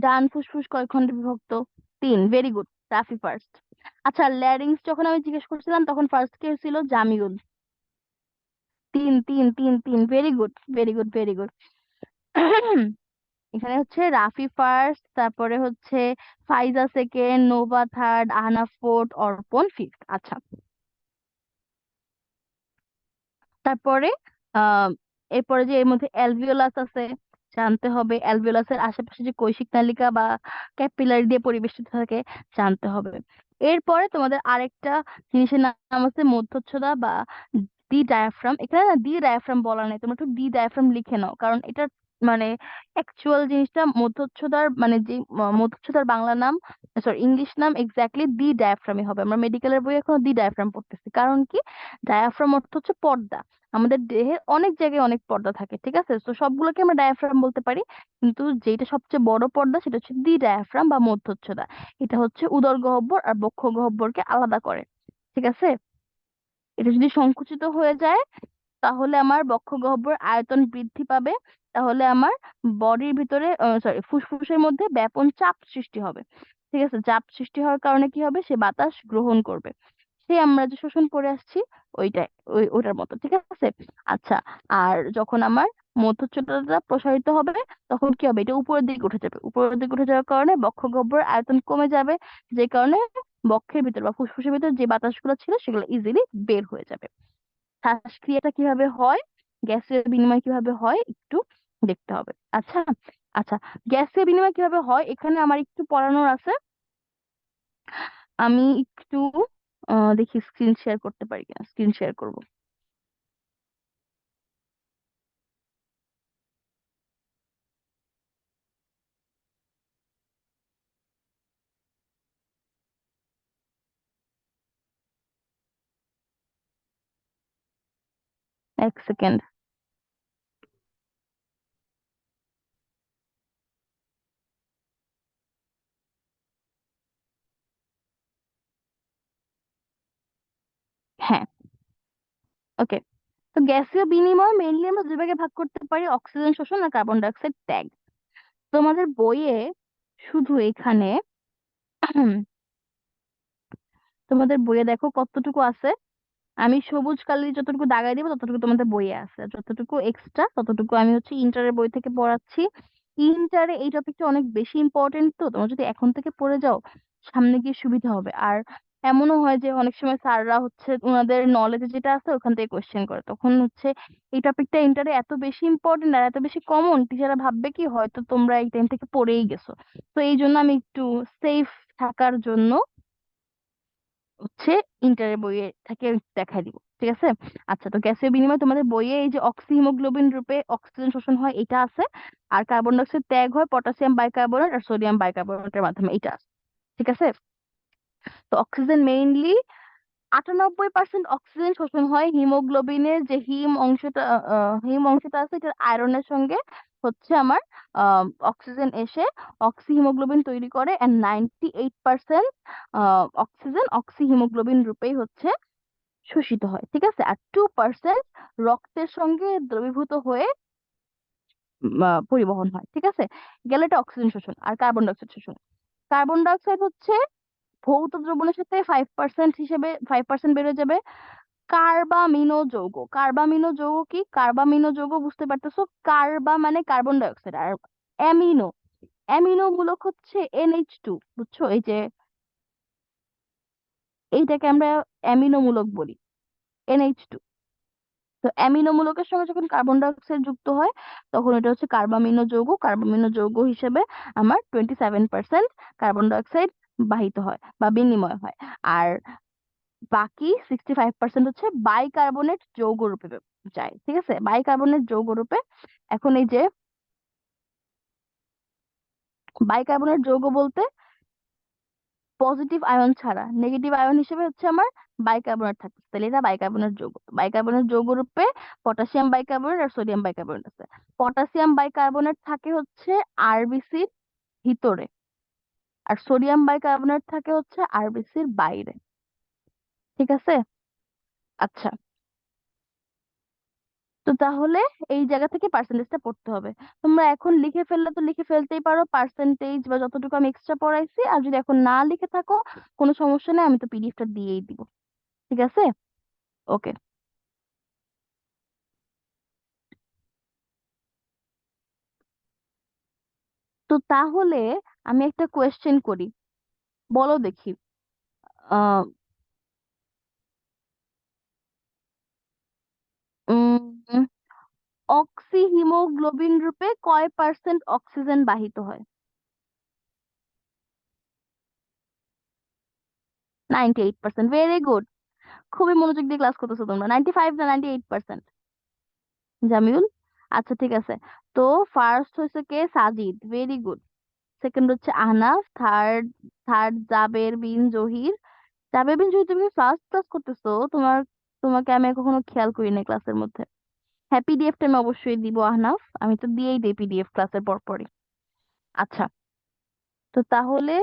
ডান ফুসফুস কয় খণ্ডে বিভক্ত? 3। Very good, Rafi first. আচ্ছা, ল্যারিংস যখন আমি জিজ্ঞেস করছিলাম তখন ফার্স্ট কে ছিল? Jamiul. 3, 3, 3, 3, very good, very good, very good. এখানে হচ্ছে রাফি ফার্স্ট, তারপরে হচ্ছে ফাইজা second, Nova third, Ahnaf fourth, অর্পণ ফিফথ। আচ্ছা, তারপরে আহ এরপরে যে এর মধ্যে অ্যালভিওলাস আছে, জানতে হবে অ্যালভিওলাসের আশেপাশে যে কৈশিক নালিকা বা ক্যাপিলারি দিয়ে পরিবেষ্টিত থাকে, জানতে হবে। এরপরে তোমাদের আরেকটা জিনিসের নাম আছে মধ্যচ্ছদা বা ডি ডায়াফ্রাম। এখানে না ডি ডায়াফ্রাম বলা নেই, তোমরা একটু ডি ডায়াফ্রাম লিখে নাও, কারণ এটা মানে অ্যাকচুয়াল জিনিসটা মধ্যচ্ছদার মানে যে মধ্যচ্ছদার বাংলা নাম, সরি ইংলিশ নাম এক্স্যাক্টলি ডি ডায়াফ্রামই হবে। আমরা মেডিকেলের বই এখন ডি ডায়াফ্রাম পড়তেছি, কারণ কি ডায়াফ্রাম অর্থ হচ্ছে পর্দা। আমাদের দেহের অনেক জায়গায় অনেক পর্দা থাকে, ঠিক আছে, তো সবগুলোকে আমরা ডায়াফ্রাম বলতে পারি, কিন্তু যেটা সবচেয়ে বড় পর্দা সেটা হচ্ছে ডি ডায়াফ্রাম বা মধ্যচ্ছদা। এটা হচ্ছে উদর গহ্বর আর বক্ষ গহ্বরকে আলাদা করে, ঠিক আছে। এটা যদি সংকুচিত হয়ে যায় তাহলে আমার বক্ষ গহ্বর আয়তন বৃদ্ধি পাবে, তাহলে আমার বডির ভিতরে সরি ফুসফুসের মধ্যে ব্যাপন চাপ সৃষ্টি হবে। ঠিক আছে, চাপ সৃষ্টি হওয়ার কারণে কি হবে, সে বাতাস গ্রহণ করবে, সে আমরা যে শোষণ করে আসছি ওইটাই, ওইটার মতো, ঠিক আছে। আচ্ছা, আর যখন আমার মধ্যচ্ছদাটা প্রসারিত হবে তখন কি হবে, এটা উপরের দিকে উঠে যাবে, উপরের দিকে উঠে যাওয়ার কারণে বক্ষ গহ্বরের আয়তন কমে যাবে, যে কারণে বক্ষের ভিতর বা ফুসফুসের ভিতর যে বাতাসগুলো ছিল সেগুলো ইজিলি বের হয়ে যাবে। শ্বাসক্রিয়াটা কিভাবে হয়, গ্যাসীয় বিনিময় কিভাবে হয় একটু দেখতে হবে। আচ্ছা, আচ্ছা, গ্যাসীয় বিনিময় কিভাবে হয় এখানে আমার একটু পড়ানোর আছে। আমি একটু দেখি স্ক্রিন শেয়ার করতে পারি কিনা, স্ক্রিন শেয়ার করব। এক সেকেন্ড। হ্যাঁ, ওকে। তো গ্যাসীয় বিনিময় মেইনলি আমরা দুই ভাগে ভাগ করতে পারি, অক্সিজেন শোষণ আর কার্বন ডাই অক্সাইড ত্যাগ। তোমাদের বইয়ে শুধু এখানে তোমাদের বইয়ে দেখো কতটুকু আছে। আমি সবুজ কালি যতটুকু দাগাই দিব ততটুকু তোমাদের বইয়ে আছে, আর যতটুকু এক্সট্রা ততটুকু আমি হচ্ছে ইন্টারের বই থেকে পড়াচ্ছি। ইন্টারে এই টপিকটা অনেক বেশি ইম্পর্টেন্ট, তো তোমরা যদি এখন থেকে পড়ে যাও সামনে গিয়ে সুবিধা হবে। আর এমনও হয় যে অনেক সময় স্যাররা হচ্ছে ওনাদের নলেজে যেটা আছে ওখান থেকে কোশ্চেন করে, তখন হচ্ছে এই টপিকটা ইন্টারে এত বেশি ইম্পর্টেন্ট আর এত বেশি কমন, টিচাররা ভাববে কি হয়তো তোমরা এই টাইম থেকে পড়েই গেছো। তো এই জন্য আমি একটু সেফ থাকার জন্য হচ্ছে ইন্টারের বইয়ে থেকে দেখাই দিব, ঠিক আছে। আচ্ছা, তো গ্যাসীয় বিনিময় তোমাদের বইয়ে এই যে অক্সি হিমোগ্লোবিন রূপে অক্সিজেন শোষণ হয় এটা আছে, আর কার্বন ডাই অক্সাইড ত্যাগ হয় পটাশিয়াম বাইকার্বনেট আর সোডিয়াম বাইকার্বনেটের মাধ্যমে, এটা আছে, ঠিক আছে। তো অক্সিজেন মেইনলি 98% অক্সিজেন শোষণ হয় হিমোগ্লোবিনের যে হিম অংশটা আছে এটা আয়রনের সঙ্গে হচ্ছে আমার অক্সিজেন এসে অক্সি হিমোগ্লোবিন তৈরি করে, এন্ড 98% অক্সিজেন অক্সি হিমোগ্লোবিন রূপেই হচ্ছে শোষিত হয়, ঠিক আছে। আর 2% রক্তের সঙ্গে দ্রবীভূত হয়ে পরিবহন হয়, ঠিক আছে। গেলে এটা অক্সিজেন শোষণ। আর কার্বন ডাইঅক্সাইড শোষণ, কার্বন ডাইঅক্সাইড হচ্ছে ভৌত দ্রবণের সাথে 5% হিসেবে 5% বেড়ে যাবে। কার্বামিনো যৌগ, কার্বামিনো যৌগ কি, কার্বামিনো যৌগ বুঝতে পারতেছো, কার্বা মানে কার্বন ডাইঅক্সাইড, আর অ্যামিনো, অ্যামিনো মূলক হচ্ছে NH2, বুঝছো, এই যে এইটাকে আমরা অ্যামিনো মূলক বলি, NH2। তো অ্যামিনো মূলকের সঙ্গে যখন কার্বন ডাই অক্সাইড যুক্ত হয় তখন এটা হচ্ছে কার্বামিনো যৌগ। কার্বামিনো যৌগ হিসেবে আমার 27% কার্বন ডাই অক্সাইড বাহিত হয় বা বিনিময় হয়। আর বাকি 65% হচ্ছে বাইকার্বনেট যৌগ রূপে যায়, ঠিক আছে, বাইকার্বনেট যৌগ রূপে। এখন এই যে বাইকার্বনেট যৌগ বলতে পজিটিভ আয়ন ছাড়া নেগেটিভ আয়ন হিসেবে হচ্ছে আমার বাইকার্বনেট থাকে, তাহলে এটা বাইকার্বনেট যৌগ। বাইকার্বনেট যৌগ রূপে পটাশিয়াম বাইকার্বনেট আর সোডিয়াম বাইকার্বনেট আছে। পটাশিয়াম বাইকার্বনেট থাকে হচ্ছে আরবিসির ভিতরে, আর সোডিয়াম বাইকার্বনেট থাকে হচ্ছে আরবিসির বাইরে, ঠিক আছে। আচ্ছা, তো তাহলে এই জায়গা থেকে পার্সেন্টেজটা পড়তে হবে। তোমরা এখন লিখে ফেললে তো লিখে ফেলতেই পারো পার্সেন্টেজ বা যতটুকু আমি এক্সট্রা পড়াইছি, আর যদি এখন না লিখে থাকো কোনো সমস্যা নেই, আমি তো পিডিএফটা দিয়েই দিব, ঠিক আছে। ওকে। তো তাহলে আমি একটা কোয়েশ্চেন করি, বলো দেখি। অক্সি হিমোগ্লোবিন রূপে কয় পার্সেন্ট অক্সিজেন বাহিত হয়? 98%। Very good. খুবই মনোযোগ দিয়ে ক্লাস করতেছো তোমরা। 95 না 98%? জামিউল। আচ্ছা ঠিক আছে। তো ফার্স্ট হচ্ছে কে? Sajid, very good. সেকেন্ড হচ্ছে আহনাফ, থার্ড থার্ড জাবের বিন জহির। জাবের বিন জহির, তুমি ফার্স্ট ক্লাস করতেছো, তোমাকে আমি কখনো খেয়াল করি না ক্লাসের মধ্যে। হ্যাঁ, পিডিএফটা আমি অবশ্যই দিব আহনাফ, আমি তো দিয়েই দিই পিডিএফ ক্লাসের পর পরই। আচ্ছা, তো তাহলে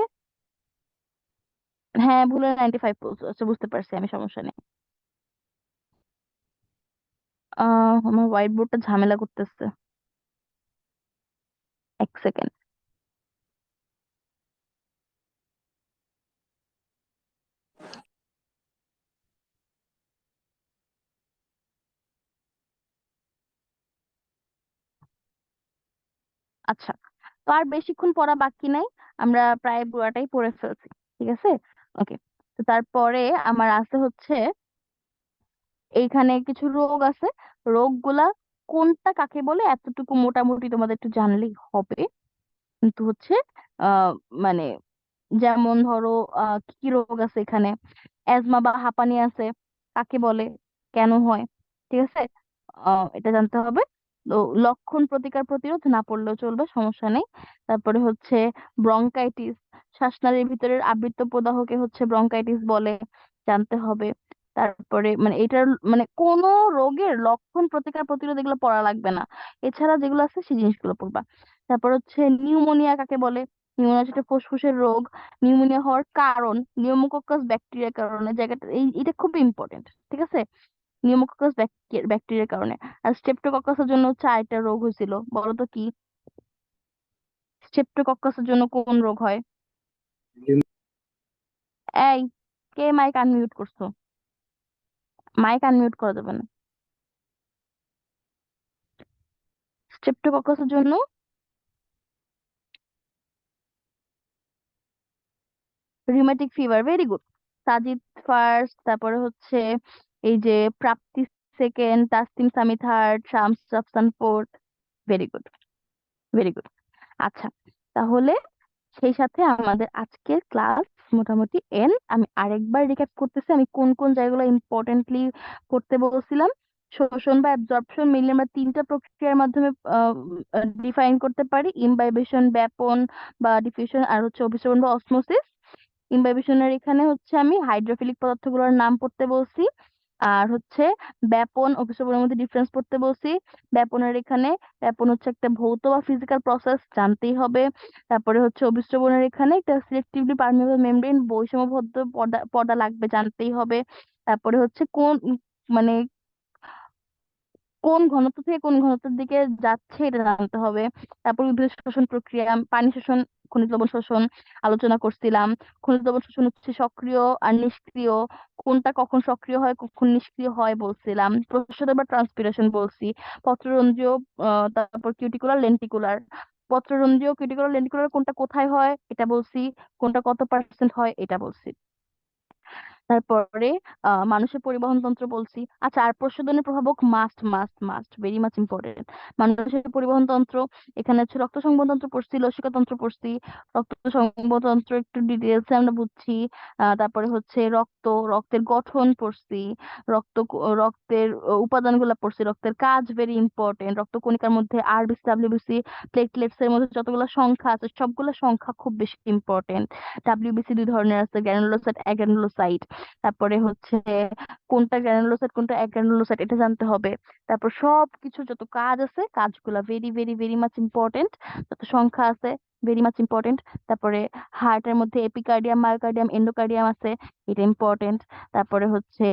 হ্যাঁ, ভুলে 95 বলছো, আচ্ছা বুঝতে পারছি আমি, সমস্যা নেই। আমার হোয়াইট বোর্ডটা ঝামেলা করতেছে, এক সেকেন্ড। আচ্ছা, তো আর বেশিক্ষণ পড়া বাকি নাই, আমরা প্রায় পুরাটাই পড়ে ফেলছি। ঠিক আছে, ওকে। তো তারপরে আমার আছে হচ্ছে এইখানে কিছু রোগ আছে, রোগগুলা কোনটা কাকে বলে এতটুকু মোটামুটি তোমাদের একটু জানলেই হবে। কিন্তু হচ্ছে আহ মানে যেমন ধরো কি কি রোগ আছে এখানে, অ্যাজমা বা হাঁপানি আছে, কাকে বলে, কেন হয়, ঠিক আছে, এটা জানতে হবে। তো লক্ষণ, প্রতিকার, প্রতিরোধ না পড়লেও চলবে, সমস্যা নেই। তারপরে হচ্ছে ব্রঙ্কাইটিস, শ্বাসনালীর ভিতরের আবৃত প্রদাহকে হচ্ছে ব্রঙ্কাইটিস বলে, জানতে হবে। তারপরে মানে এটার মানে কোন রোগের লক্ষণ, প্রতিকার, প্রতিরোধ এগুলো পড়া লাগবে না, এছাড়া যেগুলো আছে সেই জিনিসগুলো পড়বা। তারপর হচ্ছে নিউমোনিয়া কাকে বলে, নিউমোনিয়া যেটা ফুসফুসের রোগ। নিউমোনিয়া হওয়ার কারণ নিউমোকক্কাস ব্যাকটেরিয়ার কারণে, জায়গাটা এটা খুবই ইম্পর্টেন্ট, ঠিক আছে। নিউমোকক্কাস ব্যাকটেরিয়ার কারণে। আর স্টেপ্টোকক্কাসের জন্য হচ্ছে আরেকটা রোগ হয়েছিল, বলো তো কি? স্টেপ্টোকক্কাসের জন্য কোন রোগ হয়? এই, কে মাইক আনমিউট করছো? মাইক আনমিউট করা যাবে না। স্টেপ্টোকক্কাসের জন্য rheumatic fever, very good. Sajid first, তারপরে হচ্ছে এই যে Prapti second, Tastim Sami third, Shams Rafsan fourth. Very good, very good. আচ্ছা, তাহলে সেই সাথে আমাদের আজকের ক্লাস মোটামুটি এন। আমি আরেকবার রিক্যাপ করতেছি, আমি কোন কোন জায়গাগুলো ইম্পর্টেন্টলি পড়তে বলছিলাম। শোষণ বা অ্যাবজর্পশন মিলিয়ে আমরা তিনটা প্রক্রিয়ার মাধ্যমে ডিফাইন করতে পারি: ইমবাইবেশন, ব্যাপন বা ডিফিউশন, আর হচ্ছে অভিশরণ বা অসমোসিস। ইমবাইবেশনের এখানে হচ্ছে আমি হাইড্রোফিলিক পদার্থগুলোর নাম পড়তে বলছি, আর হচ্ছে ব্যাপন অভিশরণের মধ্যে ডিফারেন্স পড়তে বলছি। ব্যাপনের এখানে, ব্যাপন হচ্ছে একটা ভৌত বা ফিজিক্যাল প্রসেস, জানতেই হবে। তারপরে হচ্ছে অভিস্রবণের এখানে একটা সিলেক্টিভলি পারমিয়েবল মেমব্রেন, বৈষম্যবদ্ধ পর্দা পর্দা লাগবে, জানতেই হবে। তারপরে হচ্ছে কোন মানে কোন ঘনত্ব থেকে কোন ঘনত্বের দিকে যাচ্ছে এটা জানতে হবে। তারপর উদ্ভিদ শোষণ প্রক্রিয়া, পানি শোষণ, খনিজ লবণ শোষণ আলোচনা করছিলাম। খনিজ লবণ শোষণ হচ্ছে সক্রিয় আর নিষ্ক্রিয়, কোনটা কখন সক্রিয় হয় কখন নিষ্ক্রিয় হয় বলছিলাম। প্রসারণ বা ট্রান্সপিরেশন বলছি। পত্ররন্ধ্রীয়, তারপর কিউটিকুলার, লেন্টিকুলার। পত্ররন্ধ্রীয়, কিউটিকুলার, লেন্টিকুলার কোনটা কোথায় হয় এটা বলছি, কোনটা কত পার্সেন্ট হয় এটা বলছি। তারপরে মানুষের পরিবহন তন্ত্র বলছি। আচ্ছা, আর প্রশোধনের প্রভাবক must must must very much important. মানুষের পরিবহন তন্ত্র, এখানে হচ্ছে রক্ত সংবহন তন্ত্র পড়ছি, লসিকা তন্ত্র পড়ছি। রক্ত সংবহন তন্ত্র একটু ডিটেলসে আমরা বুঝছি। তারপরে হচ্ছে রক্তের গঠন পড়ছি। রক্তের উপাদানগুলো পড়ছি, রক্তের কাজ ভেরি ইম্পর্টেন্ট। রক্তকণিকার মধ্যে আরবিসি, ডাব্লিউবিসি, প্লেটলেটস এর মধ্যে যতগুলো সংখ্যা আছে সবগুলো সংখ্যা খুব বেশি ইম্পর্টেন্ট। ডাব্লিউবিসি দুই ধরনের আছে, গ্র্যানুলোসাইট, অ্যাগ্রানুলোসাইট। তারপরে হচ্ছে কোনটা গ্র্যানুলোসাইট কোনটা অ্যাগ্রানুলোসাইট এটা জানতে হবে। তারপর সবকিছু যত কাজ আছে কাজগুলা very very very much important. যত সংখ্যা আছে ভেরি মাচ ইম্পর্টেন্ট। তারপরে হার্টের মধ্যে এপিকার্ডিয়াম, মায়োকার্ডিয়াম, এন্ডোকার্ডিয়াম আছে, এটা ইম্পর্টেন্ট। তারপরে হচ্ছে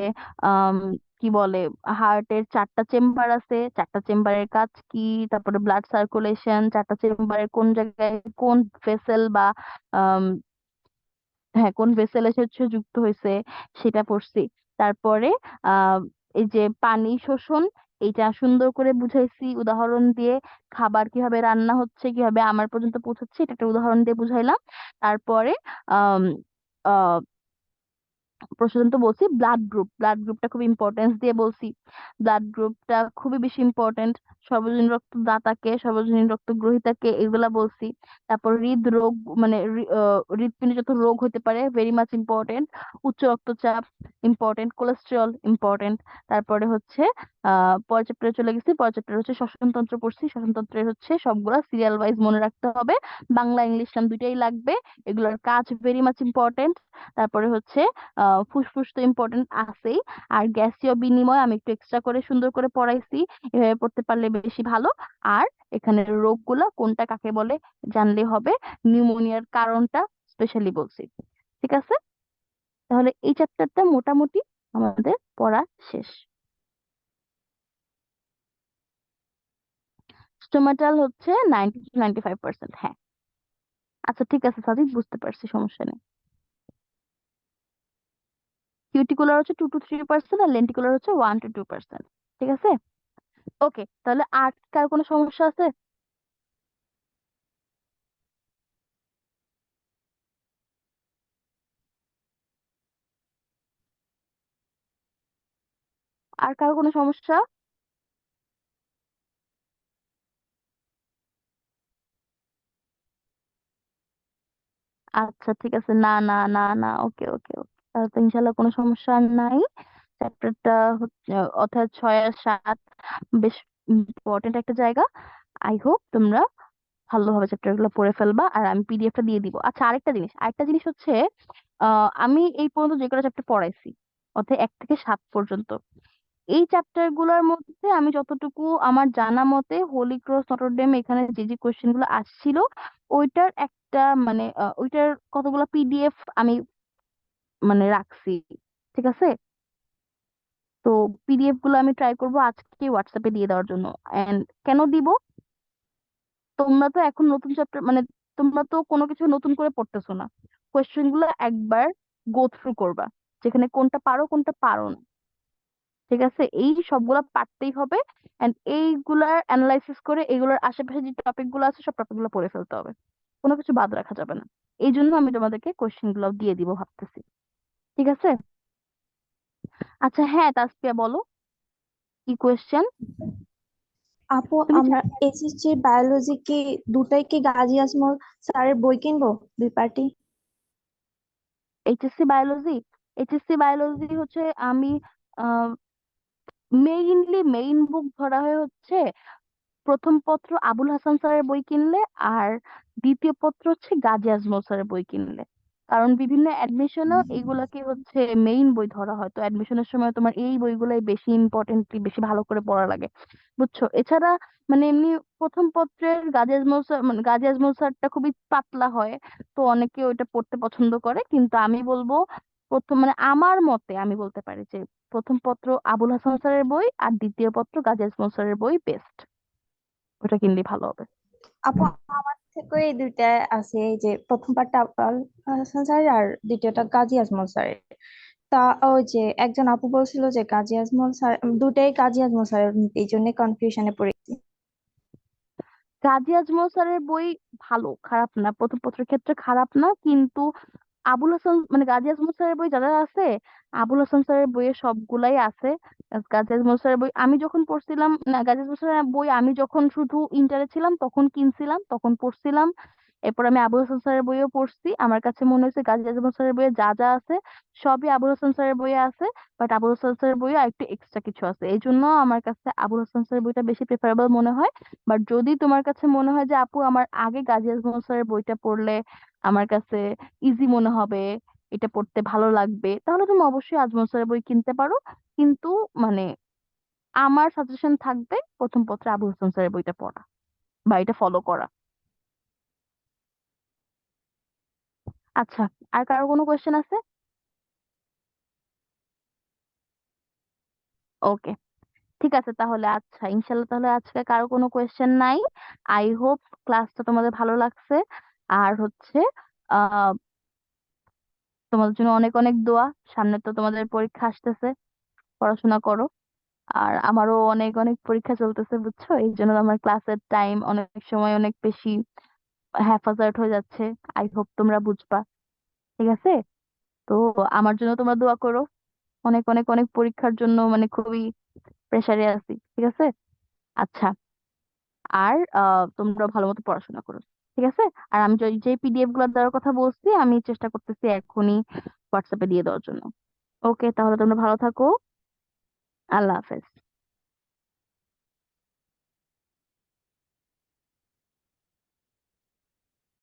আম, কি বলে, হার্টের চারটা চেম্বার আছে, চারটা চেম্বারের কাজ কি। তারপরে ব্লাড সার্কুলেশন, চারটা চেম্বারের কোন জায়গায় কোন ভেসেল বা হ্যাঁ কোন ভেসেল এসে হচ্ছে যুক্ত হয়েছে সেটা পড়ছি। তারপরে আহ এই যে পানি শোষণ, এটা সুন্দর করে বুঝাইছি উদাহরণ দিয়ে। খাবার কিভাবে রান্না হচ্ছে, কিভাবে আমার পর্যন্ত পৌঁছাচ্ছে, এটা একটা উদাহরণ দিয়ে বুঝাইলাম। তারপরে আহ আহ প্রশোধন তো বলছি। ব্লাড গ্রুপটা খুব ইম্পর্টেন্স দিয়ে বলছি, ব্লাড গ্রুপটা খুবই বেশি ইম্পর্টেন্ট। সর্বজনীন রক্ত দাতাকে, সর্বজনীন রক্ত গ্রহীতাকে, এগুলা বলছি। তারপর হৃদরোগ, মানে হৃৎপিণ্ডে যত রোগ হতে পারে, ভেরি মাচ ইম্পর্টেন্ট। উচ্চ রক্তচাপ ইম্পর্টেন্ট, কোলেস্টেরল ইম্পর্টেন্ট। তারপরে হচ্ছে পরের চ্যাপ্টারে চলে গেছি, পরের চ্যাপ্টার হচ্ছে শ্বসন তন্ত্র পড়ছি। শ্বসন তন্ত্রের হচ্ছে সবগুলা সিরিয়াল ওয়াইজ মনে রাখতে হবে। বাংলা ইংলিশ নাম দুইটাই লাগবে, এগুলোর কাজ ভেরি মাচ ইম্পর্টেন্ট। তারপরে হচ্ছে ফুসফুস তো ইম্পর্টেন্ট আছেই। আর গ্যাসীয় বিনিময় আমি একটু এক্সট্রা করে সুন্দর করে পড়াইছি, এভাবে পড়তে পারলে বেশি ভালো। আর এখানে রোগগুলা কোনটা কাকে বলে জানলে হবে। নিউমোনিয়ার কারণটা স্পেশালি বলছি। ঠিক আছে, তাহলে এই চ্যাপ্টারটা মোটামুটি আমাদের পড়া শেষ। স্টোমাটাল হচ্ছে 90 to 95%। হ্যাঁ, আচ্ছা ঠিক আছে সাদিক, বুঝতে পারছি, সমস্যা নেই। কিউটিকুলার হচ্ছে 2 to 3%, আর লেন্টিকুলার হচ্ছে 1 to 2%। ঠিক আছে, ওকে। তাহলে আর কার কোনো সমস্যা আছে? আর কার কোনো সমস্যা? আচ্ছা ঠিক আছে, না না না না, ওকে ওকে ওকে, তাহলে তো ইনশাল্লাহ কোনো সমস্যা আর নাই। চ্যাপ্টারটা হচ্ছে অর্থাৎ 6 আর 7 বেশ ইম্পর্টেন্ট একটা জায়গা। আই হোপ তোমরা ভালোভাবে চ্যাপ্টার গুলো পড়ে ফেলবা, আর আমি পিডিএফটা দিয়ে দিব। আচ্ছা, আরেকটা জিনিস হচ্ছে, আমি এই পর্যন্ত যে কটা চ্যাপ্টার পড়াইছি, অর্থাৎ 1 থেকে 7 পর্যন্ত, এই চ্যাপ্টার গুলোর মধ্যে আমি যতটুকু আমার জানা মতে হোলি ক্রস নটরডেম এখানে যে যে কোয়েশ্চেন গুলো আসছিল, ওইটার একটা মানে ওইটার কতগুলো পিডিএফ আমি মানে রাখছি। ঠিক আছে, তো পিডিএফ গুলো আমি ট্রাই করব আজকে হোয়াটসঅ্যাপে দিয়ে দেওয়ার জন্য। এন্ড কেন দিব, তোমরা তো এখন নতুন চ্যাপ্টার মানে তোমরা তো কোনো কিছু নতুন করে পড়তেছো না, কোয়েশ্চেন গুলো একবার গো থ্রু করবা, যেখানে কোনটা পারো কোনটা পারো না। ঠিক আছে, এই সবগুলা পারতেই হবে। এন্ড এইগুলার অ্যানালাইসিস করে এগুলোর আশেপাশে যে টপিক গুলো আছে সব টপিক গুলো পড়ে ফেলতে হবে, কোনো কিছু বাদ রাখা যাবে না। এই জন্য আমি তোমাদেরকে কোয়েশ্চেন গুলো দিয়ে দিব ভাবতেছি। ঠিক আছে, আচ্ছা হ্যাঁ তাসপিয়া বলো, কি কোয়েশ্চেন? আপু, তুমি আমরা এসএসসি বায়োলজি কি দুটাই কি গাজী আজমল স্যারের বই কিনবো, দুই পার্টি? এইচএসসি বায়োলজি হচ্ছে আমি মেইন বুক ধরা হয় হচ্ছে প্রথম পত্র আবুল হাসান স্যারের বই কিনলে, আর দ্বিতীয় পত্র হচ্ছে গাজী আজমল স্যারের বই কিনলে। কারণ বিভিন্ন অ্যাডমিশনও এগুলাকে হচ্ছে মেইন বই ধরা হয়, তো অ্যাডমিশনের সময় তোমার এই বইগুলাই বেশি ইম্পর্টেন্টলি বেশি ভালো করে পড়া লাগে, বুঝছো। এছাড়া মানে এমনি প্রথম পত্রের গাজী আজমল স্যারটা খুবই পাতলা হয়, তো অনেকে ওইটা পড়তে পছন্দ করে। কিন্তু আমি বলবো প্রথম মানে আমার মতে আমি বলতে পারি যে প্রথম পত্র আবুল হাসান স্যারের বই আর দ্বিতীয় পত্র গাজী আজমল স্যারের বই বেস্ট, ওটা কিনলেই ভালো হবে। আপু, আমার থেকে এই দুইটা আছে, এই যে প্রথম পার্টটা আফজাল হাসান স্যারের আর দ্বিতীয়টা গাজী আজমল স্যারের। তা ওই যে একজন আপু বলছিল যে গাজী আজমল স্যার, দুটাই গাজী আজমল স্যারের, এই জন্য কনফিউশনে পড়েছি। গাজী আজমল স্যারের বই ভালো, খারাপ না, প্রথম পত্রের ক্ষেত্রে খারাপ না, কিন্তু আবুল হাসান মানে গাজী আজমল স্যারের বই যারা আছে, আবুল হাসান স্যারের বইয়ে সবগুলাই আছে। গাজী আজমল স্যারের বই আমি যখন পড়ছিলাম না, গাজী আজমল স্যারের বই আমি যখন শুধু ইন্টারে ছিলাম তখন কিনছিলাম, তখন পড়ছিলাম। এরপর আমি আবুল হাসান স্যারের বইও পড়ছি, আমার কাছে মনে হয়েছে গাজী আজমল স্যারের বইয়ে যা যা আছে সবই আবুল হাসান স্যারের বইয়ে আছে। বাট আবুল হাসান স্যারের বইয়ে আরেকটু এক্সট্রা কিছু আছে, এই জন্য আমার কাছে আবুল হাসান স্যারের বইটা বেশি প্রেফারেবল মনে হয়। বাট যদি তোমার কাছে মনে হয় যে আপু আমার আগে গাজী আজমল স্যারের বইটা পড়লে আমার কাছে ইজি মনে হবে, এটা পড়তে ভালো লাগবে, তাহলে তুমি অবশ্যই আজমল স্যারের বই কিনতে পারো। কিন্তু মানে আমার সাজেশন থাকবে প্রথম পত্রে আবু হাসান স্যারের বইটা পড়া বা এটা ফলো করা। আচ্ছা, আর কারো কোনো কোয়েশ্চেন আছে? ওকে, ঠিক আছে তাহলে। আচ্ছা ইনশাল্লাহ, তাহলে আজকে কারো কোনো কোয়েশ্চেন নাই। আই হোপ ক্লাসটা তোমাদের ভালো লাগছে। আর হচ্ছে আহ তোমাদের জন্য অনেক অনেক দোয়া। সামনে তো তোমাদের পরীক্ষা আসতেছে, পড়াশোনা করো। আর আমারও অনেক অনেক পরীক্ষা চলতেছে, বুঝছো, এই জন্য আমার ক্লাসের টাইম অনেক সময় অনেক বেশি হ্যাফাজার্ড হয়ে যাচ্ছে। আই হোপ তোমরা বুঝবা। ঠিক আছে, তো আমার জন্য তোমরা দোয়া করো। অনেক অনেক অনেক পরীক্ষার জন্য মানে খুবই প্রেসারে আছি। ঠিক আছে, আচ্ছা। আর তোমরা ভালো মতো পড়াশোনা করো, ঠিক আছে? আর আমি যে পিডিএফ গুলো দেওয়ার কথা বলছি আমি চেষ্টা করতেছি এখনই হোয়াটসঅ্যাপে দিয়ে দেওয়ার জন্য। ওকে, তাহলে তোমরা ভালো থাকো। আল্লাহ হাফেজ।